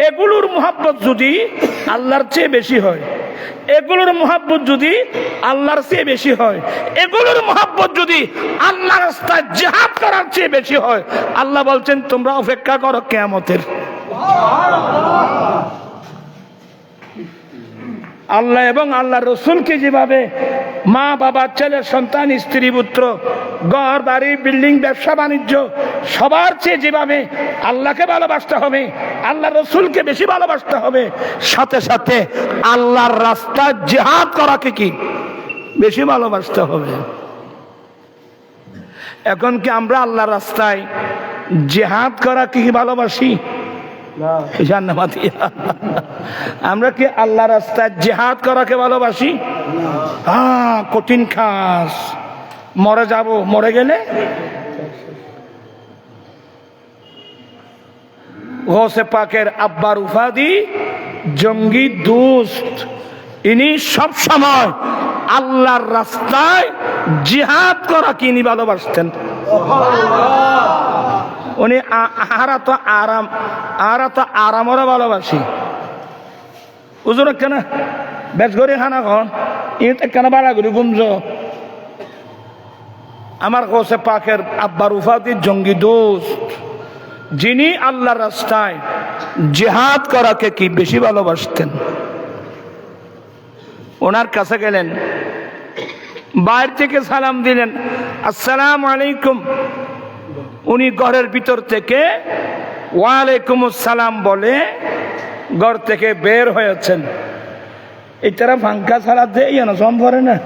এগুলোর মোহাব্বত যদি আল্লাহর চেয়ে বেশি হয়, এগুলোর মোহাব্বত যদি আল্লাহর চেয়ে বেশি হয়, এগুলোর মোহাব্বত যদি আল্লাহ রাস্তায় জিহাদ করার চেয়ে বেশি হয়, আল্লাহ বলছেন তোমরা অপেক্ষা করো কিয়ামতের। আল্লাহ এবং আল্লাহ রসুলকে যেভাবে মা বাবা ছেলে সন্তান স্ত্রী পুত্র ঘর বাড়ি বিল্ডিং ব্যবসা বাণিজ্য সবার চেয়ে যেভাবে আল্লাহকে ভালোবাসতে হবে, আল্লাহ রসুলকে বেশি ভালোবাসতে হবে, সাথে সাথে আল্লাহর রাস্তায় জিহাদ করাকে কি বেশি ভালোবাসতে হবে। এখন কি আমরা আল্লাহর রাস্তায় জিহাদ করাকে কি ভালোবাসি? আমরা কি আল্লাহ রাস্তায় জিহাদ করাকে ভালোবাসি? কঠিন কাজ, মরে যাব, মরে গেলে গৌসে পাকের আব্বার উপাধি জঙ্গি দোস্ত, ইনি সব সময় আল্লাহর রাস্তায় জিহাদ করা কিনি ভালোবাসতেন। উনি আরা তো আরামরা ভালোবাসি। উজুর কেন বেশ করে খানা খন কেন বাড়া করি গুমজ, আমার গৌসে পাকের আব্বার উপাধি জঙ্গি দোস্ত, যিনি আল্লাহর রাস্তায় জিহাদ করাকে কি বেশি ভালোবাসতেন। ওনার কাছে গেলেন, বাইরে থেকে সালাম দিলেন, আসসালামু আলাইকুম। উনি ঘরের ভিতর থেকে ওয়ালাইকুম আসসালাম বলে ঘর থেকে বের হয়েছেন। এই তারা ফাঙ্কা ছাড়া দেই না সম পরে না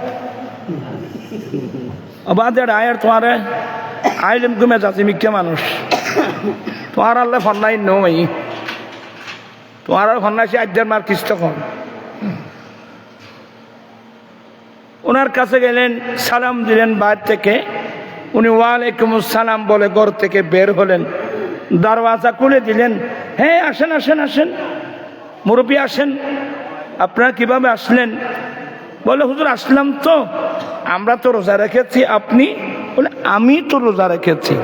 বাদের আয়ের তোমার আইলেম ঘুমে যাচ্ছি মিথ্যে মানুষ, তোমার আল্লাহ ফন্নাই নই, তোমার ফন্নাসি আজ্ঞার মার কিস্ত কম। ওনার কাছে গেলেন, সালাম দিলেন বাইরে থেকে। উনি ওয়ালাইকুম আসসালাম বলে ঘর থেকে বের হলেন, দরওয়াজা খুলে দিলেন। হ্যাঁ আসেন আসেন আসেন মুরব্বী আসেন, আপনারা কিভাবে আসলেন? বলে হুজুর আসলাম তো, আমরা তো রোজা রেখেছি। আপনি? বলে আমি তো রোজা রেখেছি।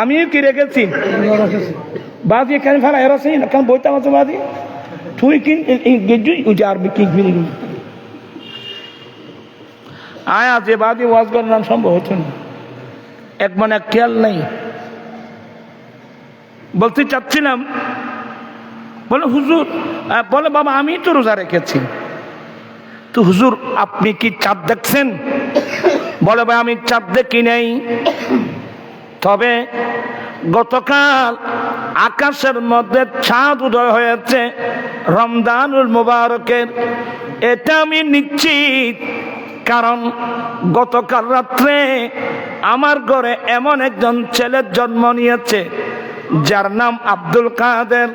আমিও কি রেখেছি? বাদি এখানে ফেলা হেরাছি না কেন বইতাম আছে বাদি তুই কি গেজুই আরবি কি আয়া যে বাদি ওয়াজ করার নাম সম্ভব হতো না, এক মানে এক খেয়াল নেই। বলতে চাচ্ছিলাম, বলে হুজুর, বলে বাবা আমি তো রোজা রেখেছি। তো হুজুর আপনি কি চাঁদ দেখছেন? বলে ভাই আমি চাঁদ দেখি নাই, তবে গতকাল আকাশের মধ্যে চাঁদ উদয় হয়েছে রমজানুল মুবারকের, এটা আমি নিশ্চিত। কারণ গতকাল রাত্রে আমার ঘরে এমন একজন ছেলের জন্ম নিয়েছে যার নাম আব্দুল কাদের।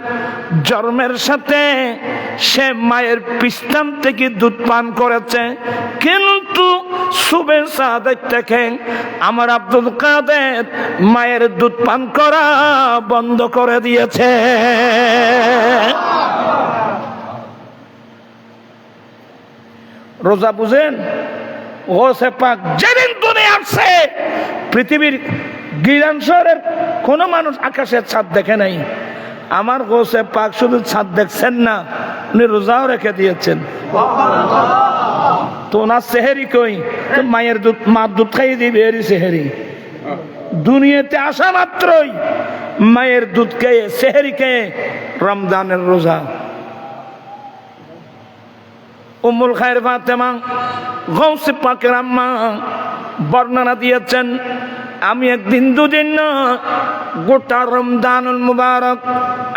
জন্মের সাথে সে মায়ের পিস্তান থেকে দুধ পান করেছে, কিন্তু সুবে সাদেক থেকে আমার আব্দুল কাদের মায়ের দুধ পান করা বন্ধ করে দিয়েছে। রোজা বুঝেন? গৌসে পাক যেদিন দুনিয়া আসছে পৃথিবীর গিলান শহরের কোন মানুষ আকাশের ছাদ দেখে নাই। আমার গোসে পাক শুধু ছাদ দেখছেন না, উনি রোজাও রেখে দিয়েছেন। তো ওনার সেহেরি কই? তো মায়ের দুধ, মার দুধ খাইয়ে দিবে এরই সেহেরি। দুনিয়াতে আসা মাত্রই মায়ের দুধ খেয়ে সেহেরি খেয়ে রমজানের রোজা। উম্মুল খায়ের ফাতেমা গৌসে পাকের আম্মা বর্ণনা দিয়েছেন, আমি একদিন দুদিন না, গোটা রমজানুল মুবারক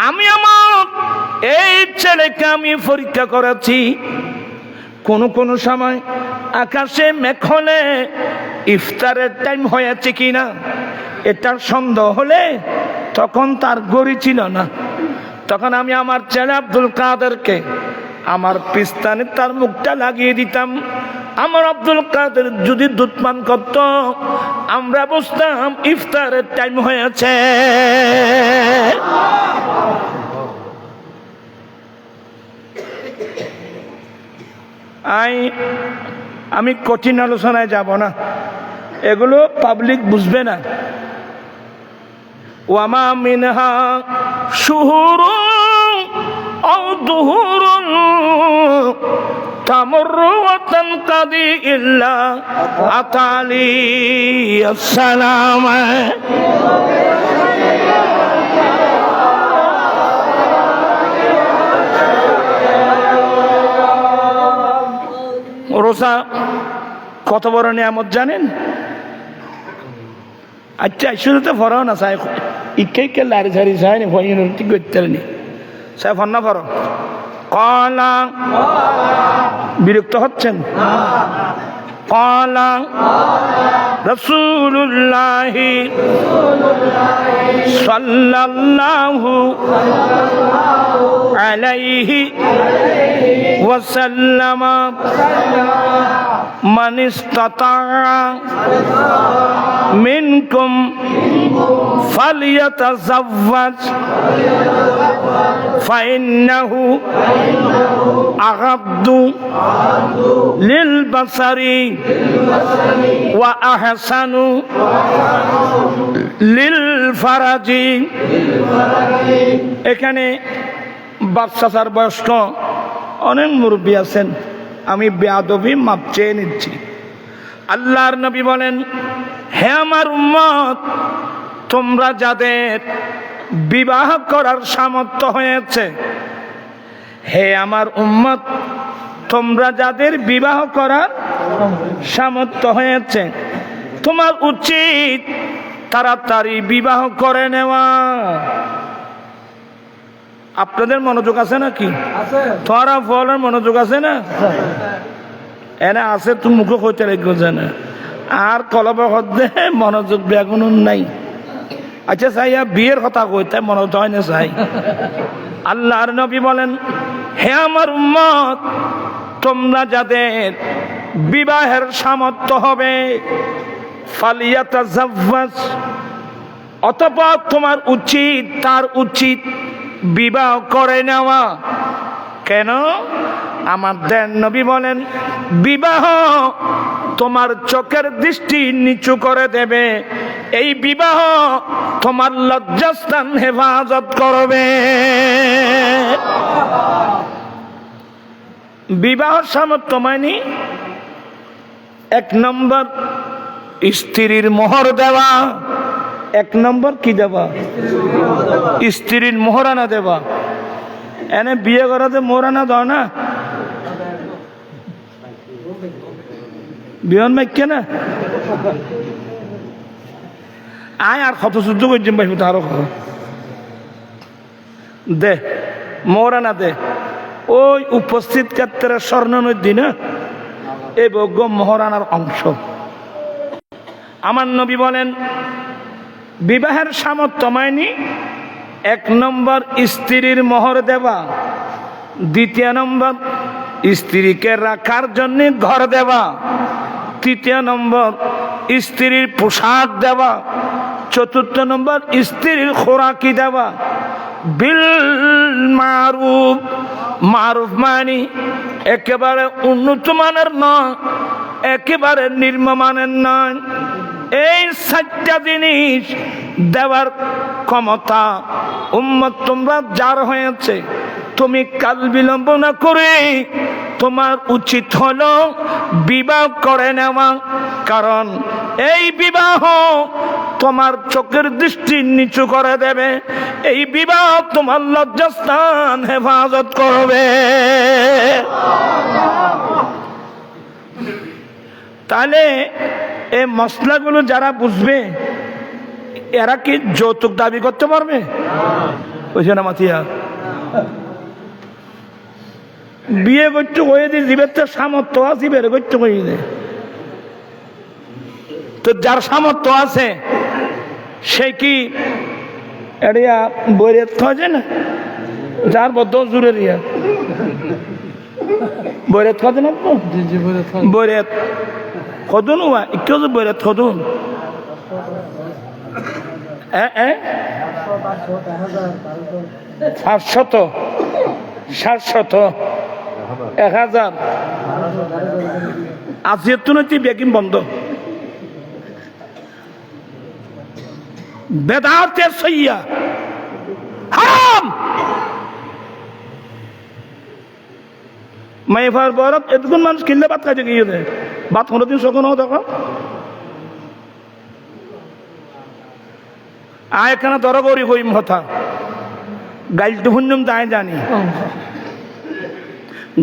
আমি আমার এই ছেলেকে আমি পরীক্ষা করেছি। কোন কোন সময় আকাশে মেঘ হলে ইফতারের টাইম হয়েছে কিনা এটার সন্দেহ হলে তখন তার গড়ি ছিল না, তখন আমি আমার ছেলে আব্দুল কাদেরকে আমার পিস্তানে তার মুখটা লাগিয়ে দিতাম। আমার আব্দুল কাদের যদি দুধ পান করত, আমরা বুঝতাম ইফতারের টাইম হয়েছে। আমি কঠিন আলোচনায় যাব না, এগুলো পাবলিক বুঝবে না। ওয়ামা মিনহা শুহুরুন আও দুহুরুন তামুরু ওয়া তানকাদি ইল্লা আতালি আসসালাম। রোজা কত বড় নিয়ামত জানেন? আচ্ছা শুধু তো ফরাও না চাই ইকে লারি ঝাড়ি চাই ঠিক করতে চাই ফন্না ফর কলা বিরক্ত হচ্ছেন? কলা রাসূলুল্লাহ সাল্লাল্লাহু আলাইহি ওয়াসাল্লাম মান ইসতাতা মিনকুম ফালিয়াতাযাওয়াজ ফাইন্নাহু আগাদ্দু লিল বাসারি ওয়া আহসানু লিল ফারাজি। এখানে বাচ্চার বয়স্ক অনেক মুরব্বী আছেন, আমি বেয়াদবি মাপ চেয়ে নিচ্ছি। আল্লাহর নবী বলেন, হে আমার উম্মত, তোমরা যাদের বিবাহ করার সামর্থ্য হয়েছে, হে আমার উম্মত, তোমরা যাদের বিবাহ করার সামর্থ্য হয়েছে, তোমার উচিত তাড়াতাড়ি বিবাহ করে নেওয়া। আপনাদের মনোযোগ আছে নাকি? তোরা ফলের মনোযোগ আছে না? এনে আছে, তুমি মুখে হইতে লাগবে জানে আর কলব হদ্দে মনোযোগ বেগুন নাই। আচ্ছা চাইয়া বিয়ের কথা কইতে মনোযোগ হয় না চাই। আল্লাহর নবী বলেন, হে আমার উম্মত, তোমরা যাদের বিবাহের সামর্থ্য হবে, ফালিয়াতাযাওয়াজ, অতঃপর তোমার উচিত, তার উচিত বিবাহ করে নেওয়া। কেন? আমাদের নবী বলেন, বিবাহ তোমার চোখের দৃষ্টি নিচু করে দেবে, এই বিবাহ তোমার লজ্জাস্থান হেফাজত করবে। বিবাহ সামর্থ্য মানে এক নম্বর স্ত্রীর মোহর দেওয়া। এক নম্বর কি দেওয়া? স্ত্রীর মোহরানা দেওয়া। এনে বিয়ে করাতে মোহরানা দাও না, বিহন মাইকে না আয় আর কত যুদ্ধ করছি ভাই, আরো দে মোহরানা দে। ওই উপস্থিত ক্ষেত্রে স্বর্ণ নদী না, এই বজ্ঞ মোহরানার অংশ। আমার নবী বলেন, বিবাহের সামর্থ্য মাইনি এক নম্বর স্ত্রীর মোহর দেওয়া, দ্বিতীয় নম্বর স্ত্রীকে রাখার জন্য ঘর দেওয়া, তৃতীয় নম্বর স্ত্রীর পোশাক দেওয়া, চতুর্থ নম্বর স্ত্রীর খোরাকি দেওয়া। বিল মারুফ, মারুফ মানি একেবারে উন্নত মানের নয়, একেবারে নিম্নমানের নয়। এই 4টা জিনিস দেওয়ার ক্ষমতা উম্মত তোমরা যার হয়েছে, তুমি কাল বিলম্ব না করে তোমার উচিত হলো বিবাহ করে নেওয়া। কারণ এই বিবাহ তোমার চোখের দৃষ্টি নিচু করে দেবে, এই বিবাহ তোমার লজ্জাস্থান হেফাজত করবে। তাহলে এই মশলাগুলো যারা বুঝবে এরা কি যৌতুক দাবি করতে পারবে? বুঝে না মাতিয়া, বিয়ে করতে হয়ে দিয়ে জীবের তো সামর্থ্য আছে, বের করতে হয়ে যায়। তো যার সামর্থ্য আছে সে কি এরিয়া বইরে থাকে না, যার বদ্ধ জুড়ে রিয়া বইরে থাকে না, বইরে কদুন হওয়া একটু বইরে কদুন 500 700 1000 আজির তো নয় বেকিং বন্ধ বেদাতে সইয়া হারাম মাইফার বরফ এতক্ষণ মানুষ কিনলে ভাত খাইতে গিয়ে দেয়, ভাত 15 দিন শোকন দেখো আয় কেন ধরো করি কইম কথা গাইলটু হুন্নম তাই জানি।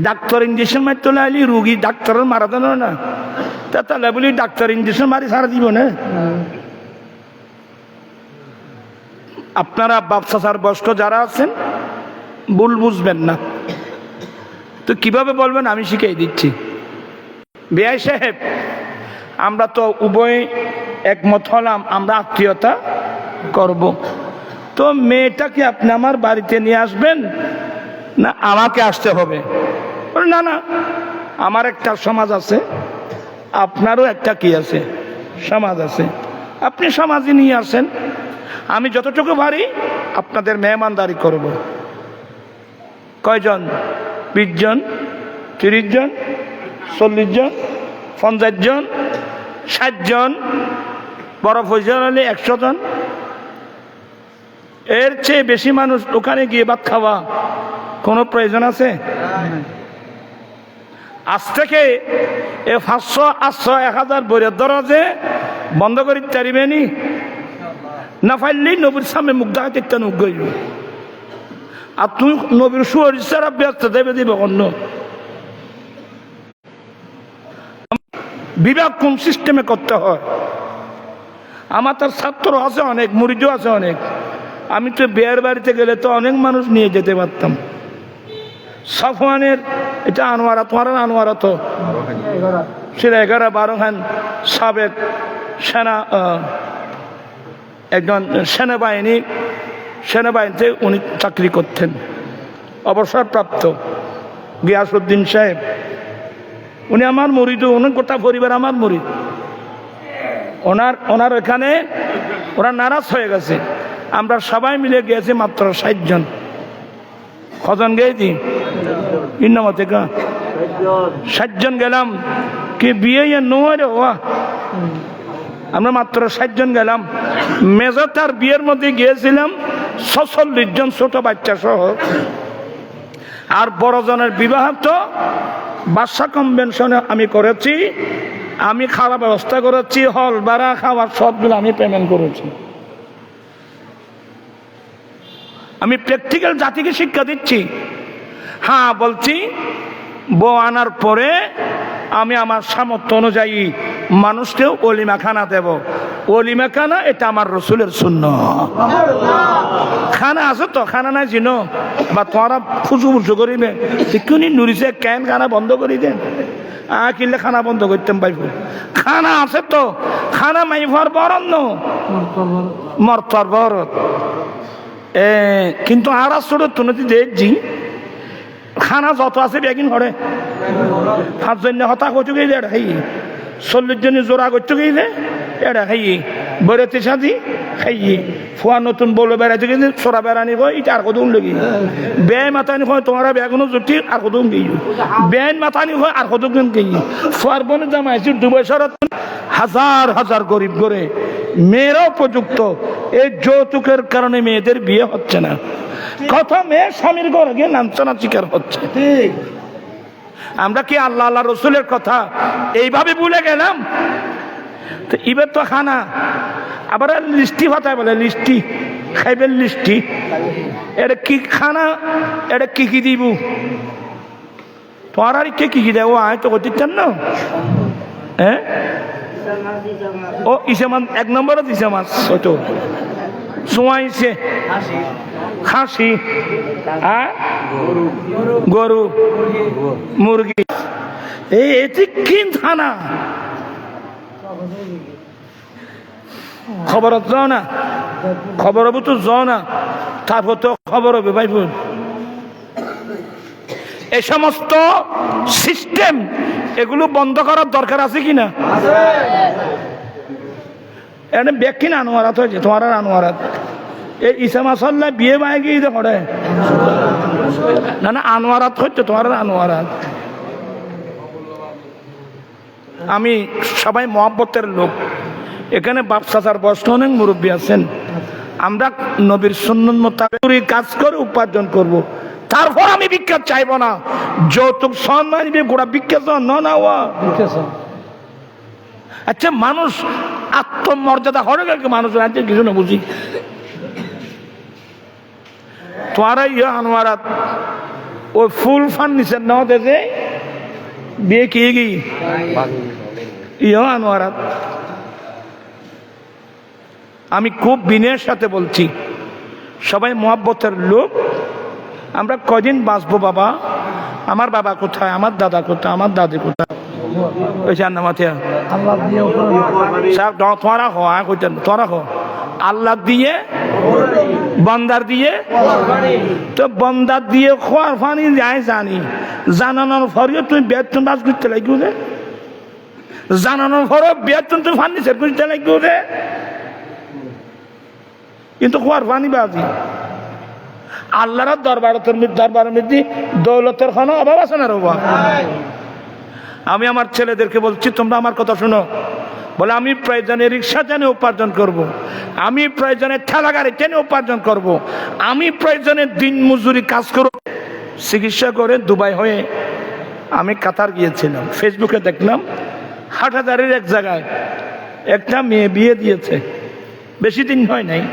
ডাক্তার ইঞ্জেকশন মারতে আলি রুগী ডাক্তারের মারা দেন না, তাহলে বলি ডাক্তার ইঞ্জেকশন মারি সারা দিব না। আপনারা বাপসার বয়স্ক যারা আছেন ভুল বুঝবেন না, তো কিভাবে বলবেন আমি শিখিয়ে দিচ্ছি। বেআই সাহেব, আমরা তো উভয় একমত হলাম আমরা আত্মীয়তা করব, তো মেয়েটাকে আপনি আমার বাড়িতে নিয়ে আসবেন না আমাকে আসতে হবে? না না, আমার একটা সমাজ আছে, আপনারও একটা কি আছে সমাজ আছে, আপনি সমাজে নিয়ে আসেন, আমি যতটুকু পারি আপনাদের মেহমানদারি করব। কয়জন? 20 জন, 30 জন, 40 জন, 50 জন, 60 জন, বড় প্রয়োজন হলে 100 জন। এর চেয়ে বেশি মানুষ ওখানে গিয়ে ভাত খাওয়া কোনো প্রয়োজন আছে? আজ থেকে 500 800 1000 বইয়ের দরজে বন্ধ করি তারিবেনি না, পারলেই নবীর সামনে মুখ দেখাতে একটা মুখ গইব, আর তুই নবীর সুয়ার ব্যস্ত দেবে দিবে অন্য। বিভাগ কোন সিস্টেমে করতে হয়? আমার তার ছাত্র আছে অনেক, মুরিদও আছে অনেক, আমি তো বিয়ের বাড়িতে গেলে তো অনেক মানুষ নিয়ে যেতে পারতাম। সাফওয়ানের এটা আনোয়ারা, তোমার আনোয়ারা তো সেটা 11-12 খান সাবেক সেনা, একজন সেনাবাহিনীতে উনি চাকরি করতেন, অবসরপ্রাপ্ত গিয়াসউদ্দিন সাহেব, উনি আমার মুরিদ, উনি গোটা পরিবার আমার মুরিদ। ওনার ওখানে ওরা নারাজ হয়ে গেছে, আমরা সবাই মিলে গিয়েছি মাত্র 60 জন। কজন গিয়েছি? ইন্নামতে 60 জন গেলাম, কি বিয়ে নয় রে ওয়া, আমরা মাত্র 60 জন গেলাম। মেজর বিয়ের মধ্যে গিয়েছিলাম 46 জন ছোট বাচ্চা সহ, আর বড় জনের বিবাহ তো বাদশা কনভেনশনে আমি করেছি, আমি খাওয়ার ব্যবস্থা করেছি, হল ভাড়া খাওয়ার সবগুলো আমি পেমেন্ট করেছি। আমি প্র্যাকটিক্যাল জাতিকে শিক্ষা দিচ্ছি। হ্যাঁ বলছি, বউ আনার পরে আমি আমার সামর্থ্য অনুযায়ী মানুষকেও অলিমা খানা দেব। অলিমা খানা এটা আমার রসুলের সুন্নাত। খানা আছে তো, খানা নাই জিনো বা তোমরা ফুসু ফুসু করিবে কিনি নুরিছে কেন খানা বন্ধ করি দেন, কিনলে খানা বন্ধ করতাম পাইব। খানা আছে তো, খানা মাইফার বরণ মর্তর বরত কিন্তু আর আসলে তুনতি দেখছি খানা যত আছে বেগিন হরে 5 জন হতা করতে গিয়ে এটা খাই, 40 জনে জোড়া করতে গিয়ে এটা খাই, বেড়াতে সাজি খাইয়ে ফুয়া নতুন বলে বেড়াতে গেছে সোরা বেড়ানি কয় এটা আর কত লেগে ব্যয় মাথানি হয় তোমার বেগুনো জুটি আর কত গেই ব্যয় মাথানি হয় আর কত দিন গেই ফুয়ার বনে জামাইছি দুবাই শরৎ হাজার হাজার গরিব করে মেয়েরাও উপযুক্ত এই যৌতুকের কারণে মেয়েদের বিয়ে হচ্ছে না কত মেয়ে স্বামীর ঘরে গিয়ে লাঞ্ছনা শিকার হচ্ছে আমরা কি আল্লাহ আল্লাহ রসুলের কথা এইভাবে ভুলে গেলাম তো এবার তো খানা আবার লিস্টি ভাতায় বলে লিস্টি খাইবেন লিস্টি এটা কি খানা এটা কি কি দিব তোমার আর কে কি কি দেয় ও আয় তো করতে চান না হ্যাঁ ও ইসে মাছ 1 নম্বরও দিছে মাছ হয়তো সোয়াইছে খাসি গরু মুরগি এই এটি কি থানা খবর যাও না খবর হবো তো যাও না তারপর তো খবর হবে ভাই বোন এই সমস্ত সিস্টেম এগুলো বন্ধ করার দরকার আছে কিনা এখানে ব্যক্তি না আনোয়ারাত হয়েছে তোমার আর আনোয়ারাত এই ইসা মাসাল্লাহ বিয়ে বায়ে গিয়ে করে না না আনোয়ারাত হচ্ছে তোমার আর আনোয়ারাত আমি সবাই মহব্বতের লোক এখানে বাপ চাচার বয়স্ক অনেক মুরব্বী আছেন আমরা নবীর সুন্নত মোতাবেক কাজ করে উপার্জন করব। তারপর আমি ভিক্ষা চাইব না যৌতুক সম্মান গোড়া ভিক্ষা না আচ্ছা মানুষ আত্মমর্যাদা হরে গেছে মানুষ আছে কিছু না বুঝি তোমার ইয়ে আনোয়ারাত ওই ফুল ফান নিচে না দেশে বিয়ে কি গি ইয়ে আনোয়ারাত আমি খুব বিনয়ের সাথে বলছি সবাই মহব্বতের লোক আমরা কদিন বাঁচবো বাবা আমার বাবা কোথায় আমার দাদা কোথায় আমার দাদি কোথায় ওই চার নামাতে তোরা হো তোরা হো আল্লাহ দিয়ে বন্দার দিয়ে তো বন্দার দিয়ে খোয়ার ফানি যায় জানি জানানোর পরেও তুমি বেতন বাস করতে লাগবে রে জানানোর পরেও বেতন তুমি ফার্নিচার করতে লাগবে রে কিন্তু খোয়ার ফানি বাজি আল্লাহর দরবারের মধ্যে দৌলতের কোনো অভাব আছে না রবা আমি আমার ছেলেদেরকে বলছি তোমরা আমার কথা শুনো বলে আমি প্রয়োজনে রিক্সা টেনে উপার্জন করব। আমি প্রয়োজনে ঠেলা গাড়ি টেনে উপার্জন করব। আমি প্রয়োজনে দিন মজুরি কাজ করব। চিকিৎসা করে দুবাই হয়ে আমি কাতার গিয়েছিলাম ফেসবুকে দেখলাম হাটহাজারির এক জায়গায় একটা মেয়ে বিয়ে দিয়েছে বেশি দিন হয় নাই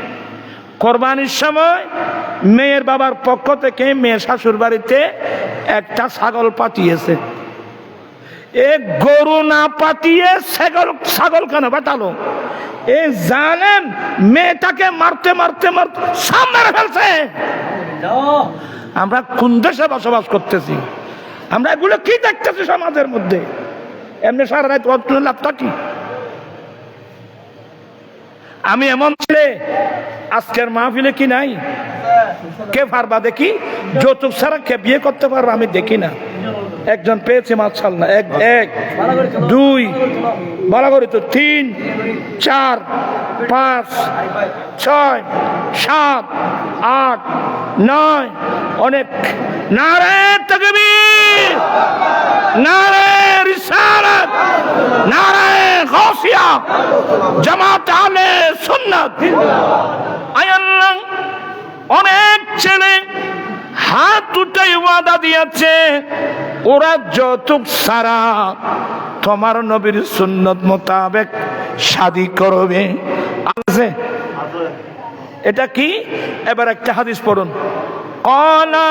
কোরবানির সময় মেয়ের বাবার পক্ষ থেকে মেয়ের শাশুর বাড়িতে একটা ছাগল পাঠিয়েছে এ গরু না পাঠিয়ে ছাগল কেন পাঠালো এ জানেন মেয়েটাকে মারতে মারতে মারতে সামনে ফেলছে আমরা কোন দেশে বসবাস করতেছি আমরা এগুলো কি দেখতেছি সমাজের মধ্যে এমনি সারা রাত লাভটা কি আমি এমন ছেলে আজকের মাহফিলে কি নাই কে পারবা দেখি যৌতুক ছাড়া কে বিয়ে করতে পারবা আমি দেখি না একজন পেয়েছে মাশাআল্লাহ এক এক দুই বলা করি তো 3 4 5 6 7 8 9 অনেক নারে তাকবীর নারে রিসালাত নারে গাউসিয়া জামাত আহলে সুন্নাত আল্লাহ অনেক ছেলে হাত উঠাই ওয়াদা দিয়েছে ওরা যৌতুক ছাড়া তোমার নবীর সুন্নত মোতাবেক শাদী করবে আছে এটা কি এবার একটা হাদিস পড়ুন ক্বালা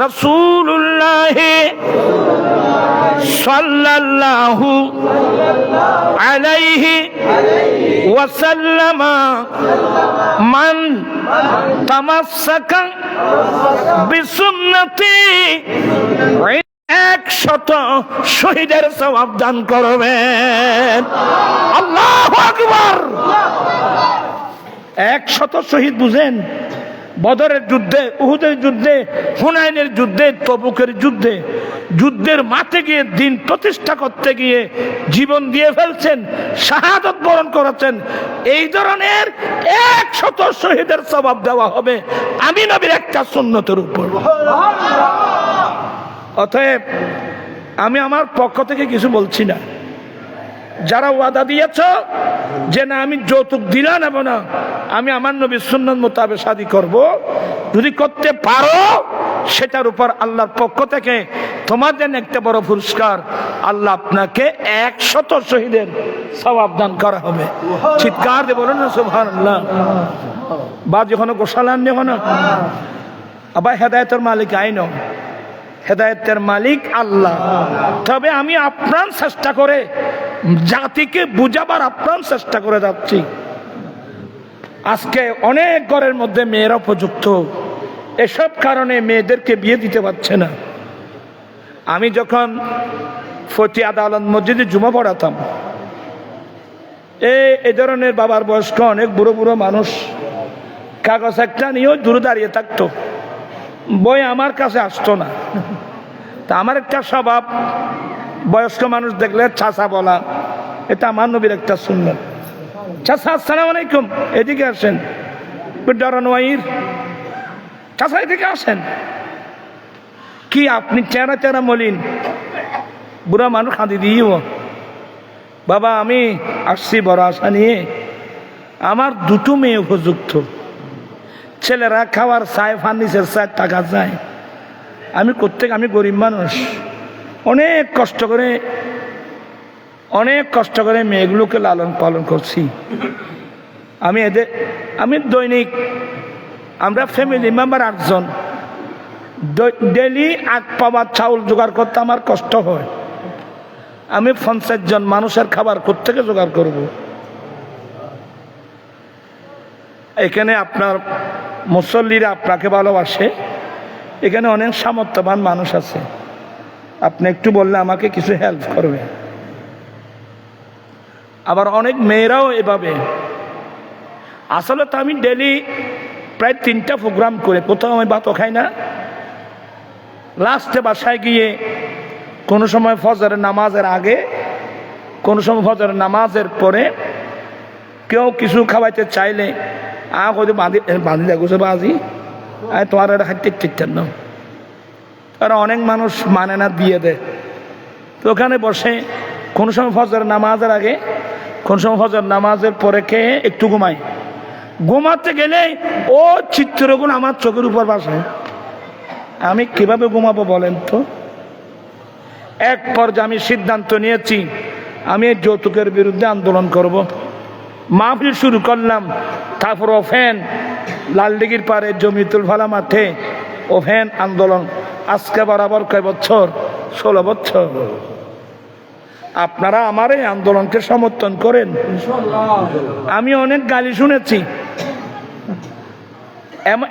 রাসূলুল্লাহ সাল্লাল্লাহু আলাইহি ওয়াসাল্লাম মান তামাসসাকা বিসুন্নতি 100 শহীদের সওয়াব দান করবেন আল্লাহু আকবার 100 শহীদ বুঝেন বদরের যুদ্ধে, উহুদের যুদ্ধে, হুনাইনের যুদ্ধে, তবুকের যুদ্ধে, যুদ্ধের মাঠে গিয়ে দিন প্রতিষ্ঠা করতে গিয়ে জীবন দিয়ে ফেলছেন, শাহাদাত বরণ করেছেন। এই ধরনের 100 শহীদের সওয়াব দেওয়া হবে আমি নবীর একটা সুন্নতের উপর। অতএব আমি আমার পক্ষ থেকে কিছু বলছি না। যারা ওয়াদা দিয়েছ যে না আমি যৌতুক দিলা নেব না, আমি আমার নবীর সুন্নাত মোতাবেক শাদী করব, যদি করতে পারো সেটার উপর আল্লাহর পক্ষ থেকে তোমাদের একটা বড় পুরস্কার, আল্লাহ আপনাকে 100 শহীদের সওয়াব দান করা হবে। চিৎকার দিয়ে বলুন না সুবহানাল্লাহ। বা যখন গোশালান যখন আবার হেদায়েতের মালিক আইন, হেদায়েতের মালিক আল্লাহ। তবে আমি আপ্রাণ চেষ্টা করে জাতিকে বুঝাবার আপ্রাণ চেষ্টা করে যাচ্ছি। আজকে অনেক ঘরের মধ্যে মেয়েরা উপযুক্ত, এসব কারণে মেয়েদেরকে বিয়ে দিতে পারছে না। আমি যখন ফতি আদালত মসজিদে জুমা পড়াতাম, এই ধরনের বাবার বয়স্ক অনেক বুড়ো বুড়ো মানুষ কাগজ একটা নিয়েও দূরে দাঁড়িয়ে থাকতো, বই আমার কাছে আসতো না। তা আমার একটা স্বভাব, বয়স্ক মানুষ দেখলে চাচা বলা, এটা আমার নবীর একটা সুন্নাত। চাচা আসসালামু আলাইকুম, এদিকে আসেন। ডরানোয়াইর চাচা এদিকে আসেন। কি আপনি চেহারা চেহারা মলিন, বুড়া মানুষ কাঁদি দিও। বাবা আমি আসছি বড় আশা নিয়ে, আমার দুটো মেয়ে উপযুক্ত, ছেলেরা খাওয়ার চায়, ফার্নিচার চায়, টাকা চায়। আমি কোত্থেকে, আমি গরিব মানুষ, অনেক কষ্ট করে মেয়েগুলোকে লালন পালন করছি। আমি দৈনিক, আমরা ফ্যামিলি মেম্বার 8 জন, ডেলি 8 পাওয়া চাউল জোগাড় করতে আমার কষ্ট হয়। আমি 50 জন মানুষের খাবার কোত্থেকে জোগাড় করব? এখানে আপনার মুসল্লিরা আপনাকে ভালোবাসে, এখানে অনেক সামর্থ্যবান মানুষ আছে, আপনি একটু বললে আমাকে কিছু হেল্প করবে। আবার অনেক মেয়েরাও এভাবে। আসলে তো আমি ডেলি প্রায় 3টা প্রোগ্রাম করে, কোথাও আমি ভাতও খাই না। লাস্টে বাসায় গিয়ে কোনো সময় ফজরের নামাজের আগে, কোনো সময় ফজরের নামাজের পরে কেউ কিছু খাওয়াইতে চাইলে বাঁধি দেখো বাজি তোমার এটা খাইতে ঠিকঠাক না, তারা অনেক মানুষ মানে না, দিয়ে দেয়। তো ওখানে বসে কোন সময় ফজরের নামাজের আগে, কোন সময় ফজরের নামাজের পরে খেয়ে একটু ঘুমাই। ঘুমাতে গেলে ও চিত্রগুণ আমার চোখের উপর বাসে। আমি কিভাবে ঘুমাবো বলেন তো? এক পর্যায়ে আমি সিদ্ধান্ত নিয়েছি আমি যৌতুকের বিরুদ্ধে আন্দোলন করব। মাহফিল শুরু করলাম, তারপর ওফেন লালদিঘির পারে জমিতুল ফালা মাঠে ওফেন আন্দোলন। আজকে বরাবর কয় বছর? 16 বছর। আপনারা আমার এই আন্দোলনকে সমর্থন করেন। আমি অনেক গালি শুনেছি,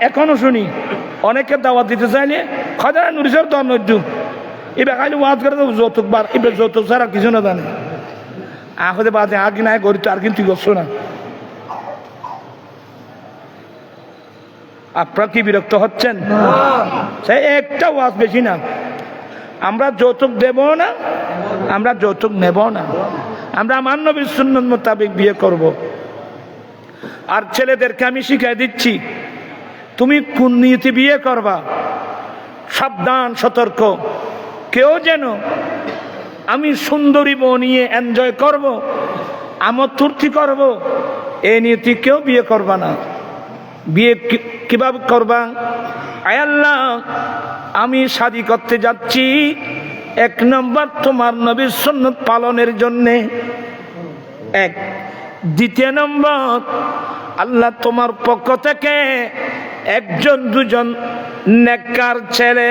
এখনো শুনি। অনেকে দাওয়াত দিতে চাইলে খদা নুরিসের দর্নজ্য এবার খালি ওয়াজ করে যৌতুক বার, এবার যৌতুক ছাড়া কিছু না জানে। আখতে বাদে আগে নাই গড়ি তো আর কিন্তু করছো না। আপনারা কি বিরক্ত হচ্ছেন? সে একটা ওয়াজ বেশি না। আমরা যৌতুক দেব না, আমরা যৌতুক নেব না, আমরা আমার নবীর সুন্নাত মোতাবেক বিয়ে করব। আর ছেলেদেরকে আমি শিখিয়ে দিচ্ছি, তুমি কোন নিয়তে বিয়ে করবা, সাবধান সতর্ক। কেউ যেন আমি সুন্দরী বউ নিয়ে এনজয় করব, আমোদ ফুর্তি করব, এই নিয়তে কেউ বিয়ে করবা না। বিয়ে কিভাবে করবা? আয় আল্লাহ, আমি শাদী করতে যাচ্ছি 1 নম্বর তোমার নবীর সুন্নাত পালনের জন্যে, 1। দ্বিতীয় নম্বর, আল্লাহ তোমার পক্ষ থেকে 1জন 2জন নেককার ছেলে,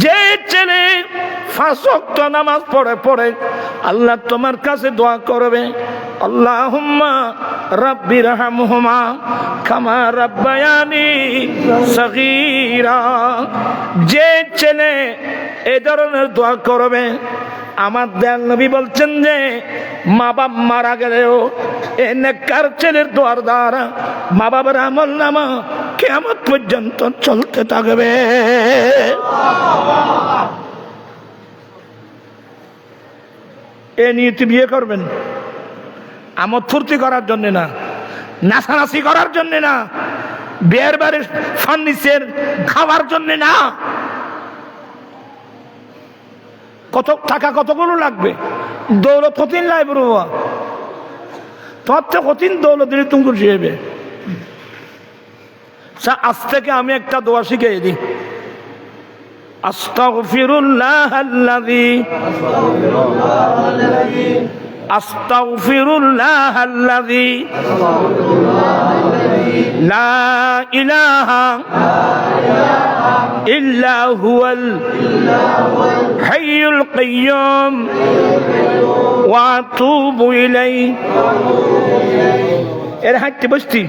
যে ছেলে 5 ওয়াক্ত নামাজ পড়ে আল্লাহ তোমার কাছে দোয়া করবে, আল্লাহুম্মা রাব্বিরহামহুমা কামা রাব্বায়ানি সগীরা। যে ছেলে এই ধরনের দোয়া করবে, আমার দয়াল নবী বলছেন যে মা বাপ মারা গেলেও এই নেককার ছেলের দোয়ার দ্বারা মা বাবার আমল নামা কিয়ামত পর্যন্ত চলতে থাকবে। এ নিয়ে বিয়ে করবেন আমোদ ফুর্তি করার জন্য না, নাচানাচি করার জন্য না, বিয়ের বাড়ির ফার্নিচার খাওয়ার জন্য না। কত টাকা কতগুলো লাগবে? দৌলত কঠিন লাগবে বাবা, তোমার তো কঠিন দৌলত দিলে তুমি শিখবে। আজ থেকে আমি একটা দোয়া শিখিয়ে দিই, আস্তাগফিরুল্লাহাল্লাযী আস্তাগফিরুল্লাহাল্লাযী লা ইলাহা ইল্লা হুয়াল হাইয়ুল কাইয়্যুম ওয়া আতুবু ইলাইহি। এর হাঁটতে বসতি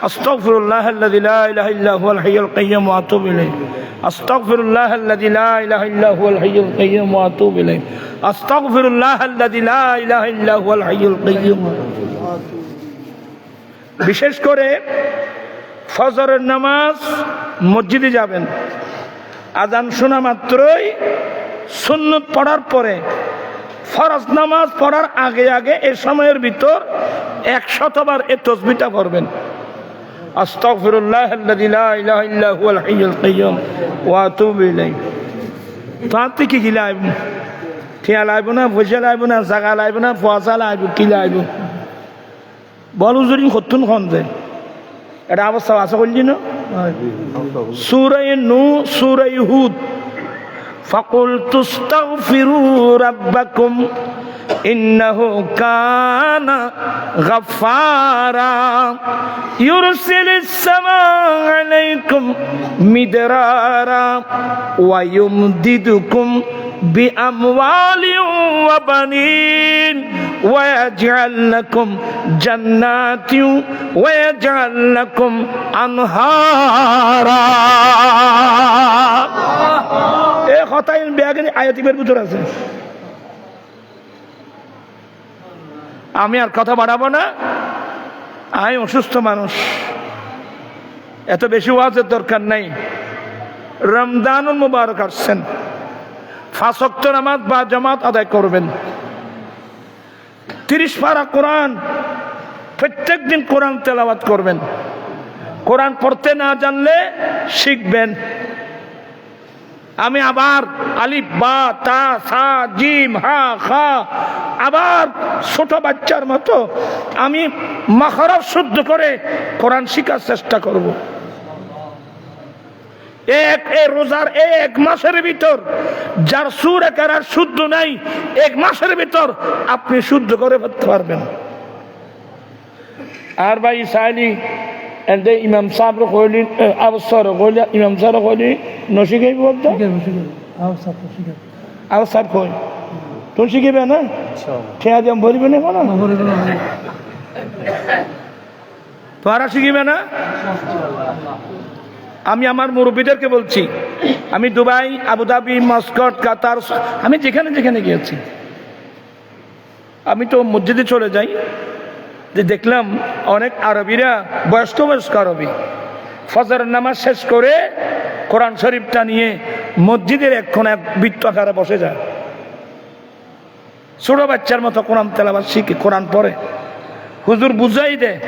আস্তাগফিরুল্লাহাল্লাযী লা ইলাহা ইল্লা হুয়াল হাইয়ুল কাইয়্যুম ওয়া আতুবু ইলাইহি। আস্তাগফিরুল্লাহাল্লাযী লা ইলাহা ইল্লা হুয়াল হাইয়ুল কাইয়্যুম ওয়া আতুবু ইলাইহি। আস্তাগফিরুল্লাহাল্লাযী লা ইলাহা ইল্লা হুয়াল হাইয়ুল কাইয়্যুম। বিশেষ করে ফজরের নামাজ মসজিদে যাবেন, আযান শোনা মাত্রই সুন্নত পড়ার পরে ফরজ নামাজ পড়ার আগে আগে এই সময়ের ভিতর 100 বার এই তাসবিহটা করবেন, আস্তাগফিরুল্লাহাল্লাযী লা ইলাহা ইল্লা হুয়াল হাইয়ুল কাইয়্যুম ওয়া আতুবু ইলাইহি। তাতে কি লাইব? ঠিয়া লাইব না, পয়সা লাইব না, জায়গা লাইব না, পয়সা লাইব, কি লাইব? বলো যদি কতক্ষণ খন যায় এটা অবস্থা আশা করছি না। সূরা নূহ, সূরা হুদ, ফাকুলতু আস্তাগফিরু রাব্বাকুম ইন্নাহু কানা গাফফারা ইউরসিলিস সামাআ আলাইকুম মিদরারা ওয়া ইউমদিদুকুম বিআমওয়ালিন ওয়া বানিন ওয়া ইয়াজআল লাকুম জান্নাতিন ওয়া ইয়াজআল লাকুম আনহারা। এই কথাই বেয়াগনি আয়াতের ভিতর আছে। আমি আর কথা বাড়াবো না, আমি অসুস্থ মানুষ, এত বেশি ওয়াজের দরকার নাই। রমজানুল মুবারক আসছেন, 5 ওয়াক্ত নামাজ বা জামাত আদায় করবেন, 30 পারা কোরআন প্রত্যেক দিন কোরআন তেলাওয়াত করবেন। কোরআন পড়তে না জানলে শিখবেন। আমি আবার আলিফ বা তা সা জিম হা খা আবার ছোট বাচ্চার মতো আমি মাখরাজ শুদ্ধ করে কোরআন শিখার চেষ্টা করব। এই রোজার 1 মাসের ভিতর যার সূরা কেরাত শুদ্ধ নাই, 1 মাসের ভিতর আপনি শুদ্ধ করে ফেলতে পারবেন। আর ভাই সাইলি এন্ডে ইমাম সাহেব কইলি আবসর কইলি ইমাম সাহেব কইলি নশিকাই বলতো আবসর কই তো শিখবে না খেয়া দিম বলবে না কোন তোরা শিখবে না। আমি আমার মুরব্বীদেরকে বলছি, আমি দুবাই, আবুধাবি, মস্কট, কাতার, আমি যেখানে যেখানে গিয়েছি, আমি তো মসজিদে চলে যাই, যে দেখলাম অনেক আরবিরা বয়স্ক আরবি ফজরের নামাজ শেষ করে কোরআন শরীফটা নিয়ে মসজিদের এক বৃত্ত আকারে বসে যায়, ছোট বাচ্চার মতো কোরআন তেলাওয়াত শিখে কোরআন পড়ে। হুজুর বুঝাই দেয়,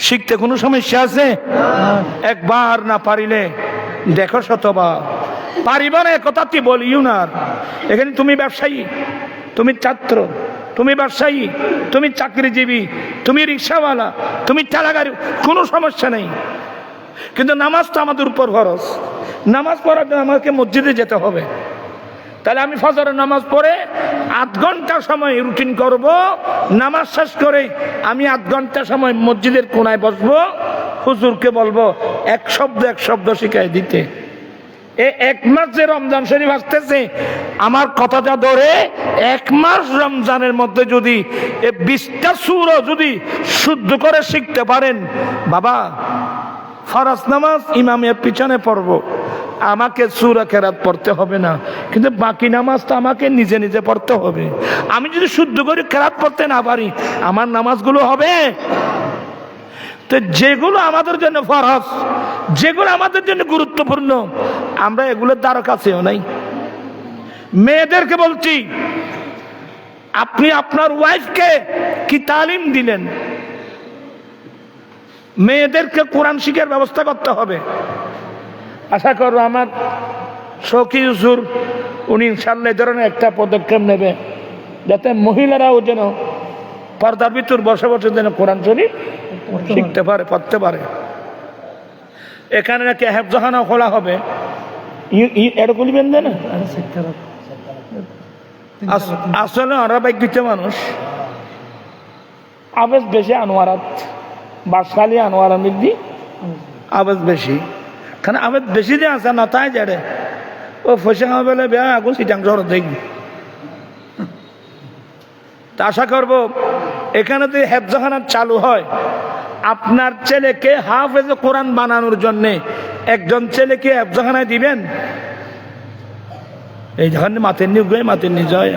শিখতে কোনো সমস্যা আছে? একবার না পারিলে দেখো শতবার, পারিবা না একথা তুই বলিও না। এখানে তুমি ব্যবসায়ী, তুমি ছাত্র, তুমি ব্যবসায়ী, তুমি চাকরিজীবী, তুমি রিক্সাওয়ালা, তুমি ঠেলাগাড়ি, কোনো সমস্যা নেই। কিন্তু নামাজ তো আমাদের উপর ফরজ। নামাজ পড়ার জন্য আমাকে মসজিদে যেতে হবে। তাহলে আমি ফজরের নামাজ পড়ে 8 ঘন্টা সময় রুটিন করব। নামাজ শেষ করে আমি 8 ঘন্টা সময় মসজিদের কোনায় বসবো, হুজুরকে বলবো এক শব্দ শিখাই দিতে। 1 মাস যে রমজান শরীফ আসতেছে, আমার কথাটা ধরে 1 মাস রমজানের মধ্যে যদি 20টা সূরা যদি শুদ্ধ করে শিখতে পারেন, বাবা ফরজ নামাজ ইমামের পিছনে পড়বো, আমাকে সূরা কেরাত পড়তে হবে না, কিন্তু বাকি নামাজটা আমাকে নিজে নিজে পড়তে হবে। আমি যদি শুদ্ধ করে কেরাত পড়তে না পারি, আমার নামাজগুলো হবে? তো যেগুলো আমাদের জন্য ফরজ, যেগুলো আমাদের জন্য গুরুত্বপূর্ণ, আমরা এগুলোর দ্বারা কাছেও নাই। মেয়েদেরকে বলছি, আপনি আপনার ওয়াইফকে কি তালিম দিলেন? মেয়েদেরকে কোরআন শিখার ব্যবস্থা করতে হবে। আশা করবো আমার শৌকি হুজুর উনি ইনশাআল্লাহ এই ধরনের একটা পদক্ষেপ নেবে, যাতে মহিলারাও যেন পর্দার ভিতর বসে বসে যেন কোরআন শরীফ শিখতে পারে, পড়তে পারে। এখানে নাকি হেফজখানা খোলা হবে, এটা খুলবেন না? আসলে ওরা বাইকিতে মানুষ আবেজ বেশি, আনোয়ারাত বাসখালী আনোয়ারা মিদ্দি আবেজ বেশি, কারণ আবেজ বেশি দিয়ে আসা না তাই যারে ও ফসে খাওয়া বেলে বেয়া আগুন সিটাংশ দেখবি। তা আশা করবো এখানে যদি হেফজখানা চালু হয়, আপনার ছেলেকে হাফেজ কোরআন বানানোর জন্যে একজন ছেলেকে হেফজখানায় দিবেন। এই যখন মাতের নিয়ে মাতের নিয়ে যায়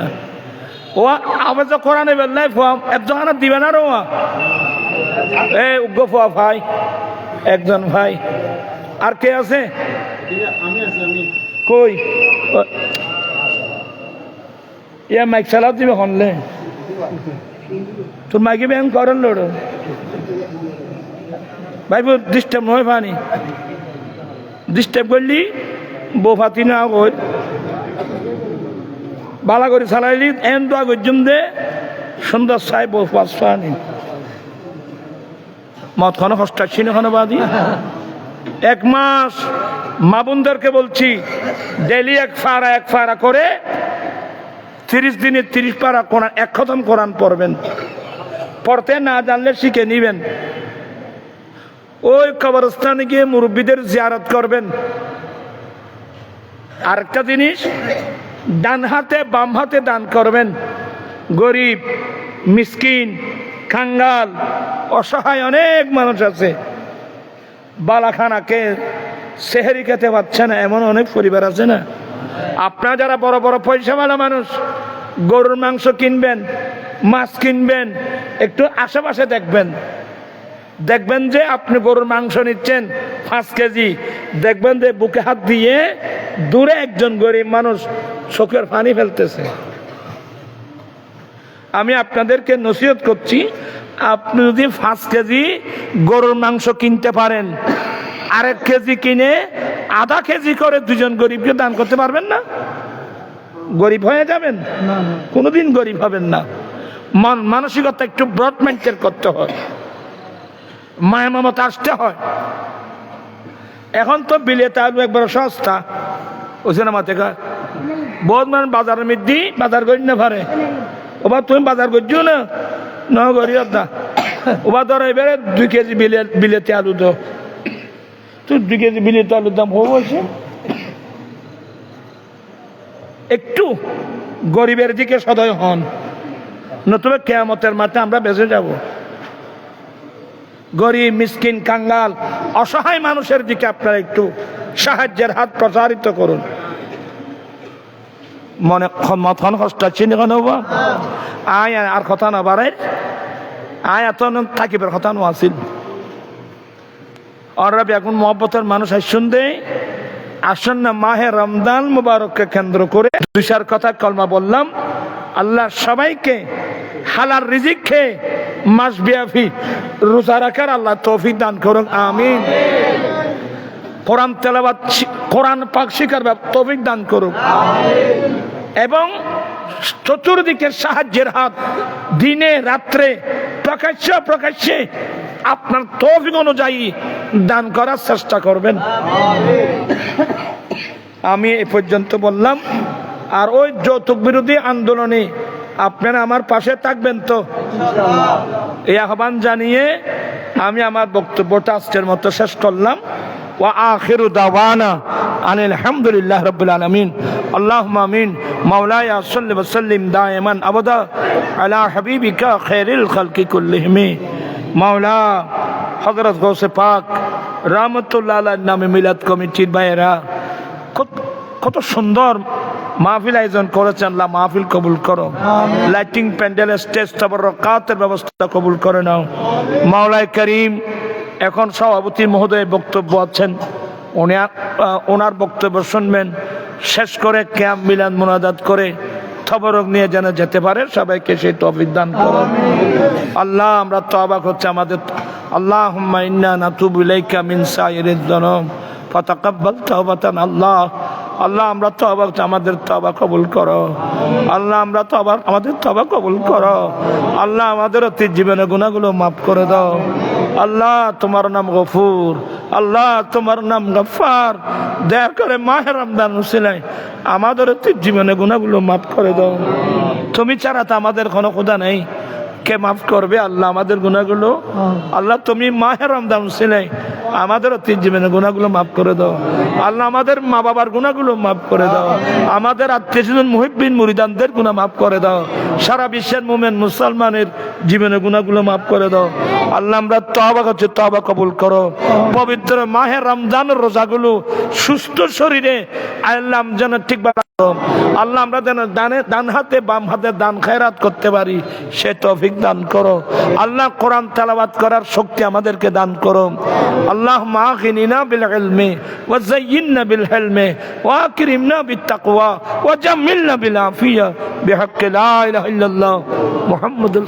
ও হাফেজ কোরআনে বেললাই হেফজখানা দিবেন। আর ও এই উগ্র ফোয়া ভাই, একজন ভাই, আর কে আছে? কই ইয়া মাইক চালাও দিবে হনলে তোর মাইকে ব্যায়াম করেন লোড় ভাই, ডিস্টার্ব নয় পানি, ডিস্টার্ব করলি বউ ফাতি না কই বালা করে চালাইলি এন দোয়া গজ্জুম দে সুন্দর চাই বউ পাঁচ পানি মদ খানো হস্তাচ্ছি না খানো বাদি। 1 মাস মা বোনদেরকে বলছি ডেলি এক ফাড়া করে 30 দিনে 30 পারা কোরআন, 1 খতম কোরআন পড়বেন। পড়তে না জানলে শিখে নিবেন। ওই কবরস্থানে গিয়ে মুরব্বীদের জিয়ারত করবেন। আরেকটা জিনিস, ডান হাতে বাম হাতে দান করবেন। গরিব, মিসকিন, কাঙ্গাল, অসহায় অনেক মানুষ আছে, বালাখানাকে সেহেরি খেতে পারছে না, এমন অনেক পরিবার আছে না? আপনারা যারা বড় বড় পয়সাওয়ালা মানুষ, গরুর মাংস কিনবেন, মাছ কিনবেন, একটু আশেপাশে দেখবেন যে আপনি গরুর মাংস নিচ্ছেন 5 কেজি, দেখবেন যে বুকে হাত দিয়ে দূরে একজন গরিব মানুষ চোখের পানি ফেলতেছে। আমি আপনাদেরকে নসিহত করছি, আপনি যদি 5 কেজি গরুর মাংস কিনতে পারেন, 1 কেজি কিনে আধা কেজি করে 2জন গরিবকে দান করতে পারবেন না? গরিব হয়ে যাবেন? কোনোদিন গরিব হবেন না। মানসিকতা একটু ব্রড মেইনটেইন করতে হয়, মায়া মমতা আসতে হয়। এখন তো বিলেতে আলু একবার সস্তা ওই না মাথে বহুত মানুষ বাজারের মধ্যে বাজার করি না পারে। ওবার তুমি বাজার করছো না ন করি দা ওবার ধরো এবারে 2 কেজি বিলেতে আলু দাও, তুই 2 কেজি বিলেতে আলুর দাম হবো বলছে। একটু গরিবের দিকে সদয় হন, নতুবা কিয়ামতের মাঠে আমরা বেঁচে যাব। গরিব, মিসকিন, কাঙ্গাল, অসহায় মানুষের দিকে আপনারা একটু সাহায্যের হাত প্রসারিত করুন। মনে মতন কষ্ট চিনি কেন আয় আর কথা না বাড়াই, আয় এত থাকিবের কথা নো আসিল। ওরা এখন মহব্বতের মানুষ শুনতে আসন্ন মাহে রমজান মুবারককে কেন্দ্র করে 2 কথা কলমা বললাম। আল্লাহ সবাইকে হালাল রিজিক খেয়ে মাসব্যাপী রোজা রাখার আল্লাহ তৌফিক দান করুন, আমিন। কোরআন তেলাওয়াত, কোরআন পাক শিখার তৌফিক দান করুন, এবং চতুর্দিকে সাহায্যের হাত দিনে রাত্রে প্রকাশ্যে আপনার তৌফিক অনুযায়ী দান করার চেষ্টা করবেন। আমি এ পর্যন্ত বললাম। আর ওই যৌতুক বিরোধী আন্দোলনে আপনারা আমার পাশে থাকবেন তো, এই আহ্বান জানিয়ে আমি আমার বক্তব্যটা আজকের মতো শেষ করলাম। ওয়া আখিরু দাওয়ানা আনিল হামদুলিল্লাহি রাব্বিল আলামিন। আল্লাহুম্মা আমিন। মাওলায়া সাল্লি ওয়া সাল্লিম দাইমান আবাদা আলা হাবিবিকা খায়রিল খালকি কুল্লিহিম। মাওলা হযরত গৌসে পাক রাহমাতুল্লাহ আলাইহির নামে মিলাদ কমিটির ভাইয়েরা কত সুন্দর মাহফিল আয়োজন করেছেন। আল্লাহ মাহফিল কবুল করো, লাইটিং প্যান্ডেল, স্টেজ, তাবারকাতের ব্যবস্থা কবুল করে নাও। মাওলায়ে করিম এখন সভাপতি মহোদয় বক্তব্য আছেন, ওনার বক্তব্য শুনবেন। শেষ করে ক্যাম্প মিলাদ মুনাজাত করে তবরক নিয়ে যেন যেতে পারে, সবাইকে সেই তৌফিক দান করুন। আল্লাহ আমরা তওবা করছি আমাদের, আল্লাহুম্মা ইন্না নাতুবু ইলাইকা মিন সাইরিদ যুনুব ফাতাকাব্বাল তাওবাতান। আল্লাহ আল্লাহ আমরা তওবা করছি, আমাদের তওবা কবুল করো। আল্লাহ আমরা আমাদের তওবা কবুল করো। আল্লাহ আমাদের অতীত জীবনের গুনাহগুলো মাফ করে দাও। আল্লাহ তোমার নাম গফুর, আল্লাহ তোমার নাম গফফার। দয়া করে মাহে রমজান উসিলায় আমাদের অতীত জীবনের গুনাহগুলো মাফ করে দাও। তুমি ছাড়া তো আমাদের কোনো খোদা নেই, কে মাফ করবে আল্লাহ আমাদের গুনাহগুলো? আল্লাহ তুমি মাহে রমজান উসিলায় আমাদের অতীত জীবনের গুনাহগুলো মাফ করে দাও। আল্লাহ আমাদের মা বাবার গুনাহগুলো মাফ করে দাও। আমাদের আত্মীয় স্বজন মুহিব্বিন মুরিদানদের গুনাহ মাফ করে দাও। সারা বিশ্বের মুমিন মুসলমানের জীবনের গুনাহগুলো মাফ করে দাও। আল্লাহ আমরা তওবা করছি, তওবা কবুল করো। পবিত্র মাহে রমজানের রোজাগুলো সুস্থ শরীরে আল্লাহ যেন ঠিকভাবে, আল্লাহ আমরা যেন ডান হাতে বাম হাতে দান খায়রাত করতে পারি, সে তৌফিক দান করো। আল্লাহ কোরআন তেলাওয়াত করার শক্তি আমাদেরকে দান করো। আল্লাহ মাগিনিনা বিল ইলমি ওয়া যায়্যিননা বিল হিলমি ওয়া আকরিমনা বিত তাকওয়া ওয়া জাম্মিলনা বিল আফিয়া বিহাক্কি লা ইলাহা ইল্লাল্লাহ মুহাম্মাদুর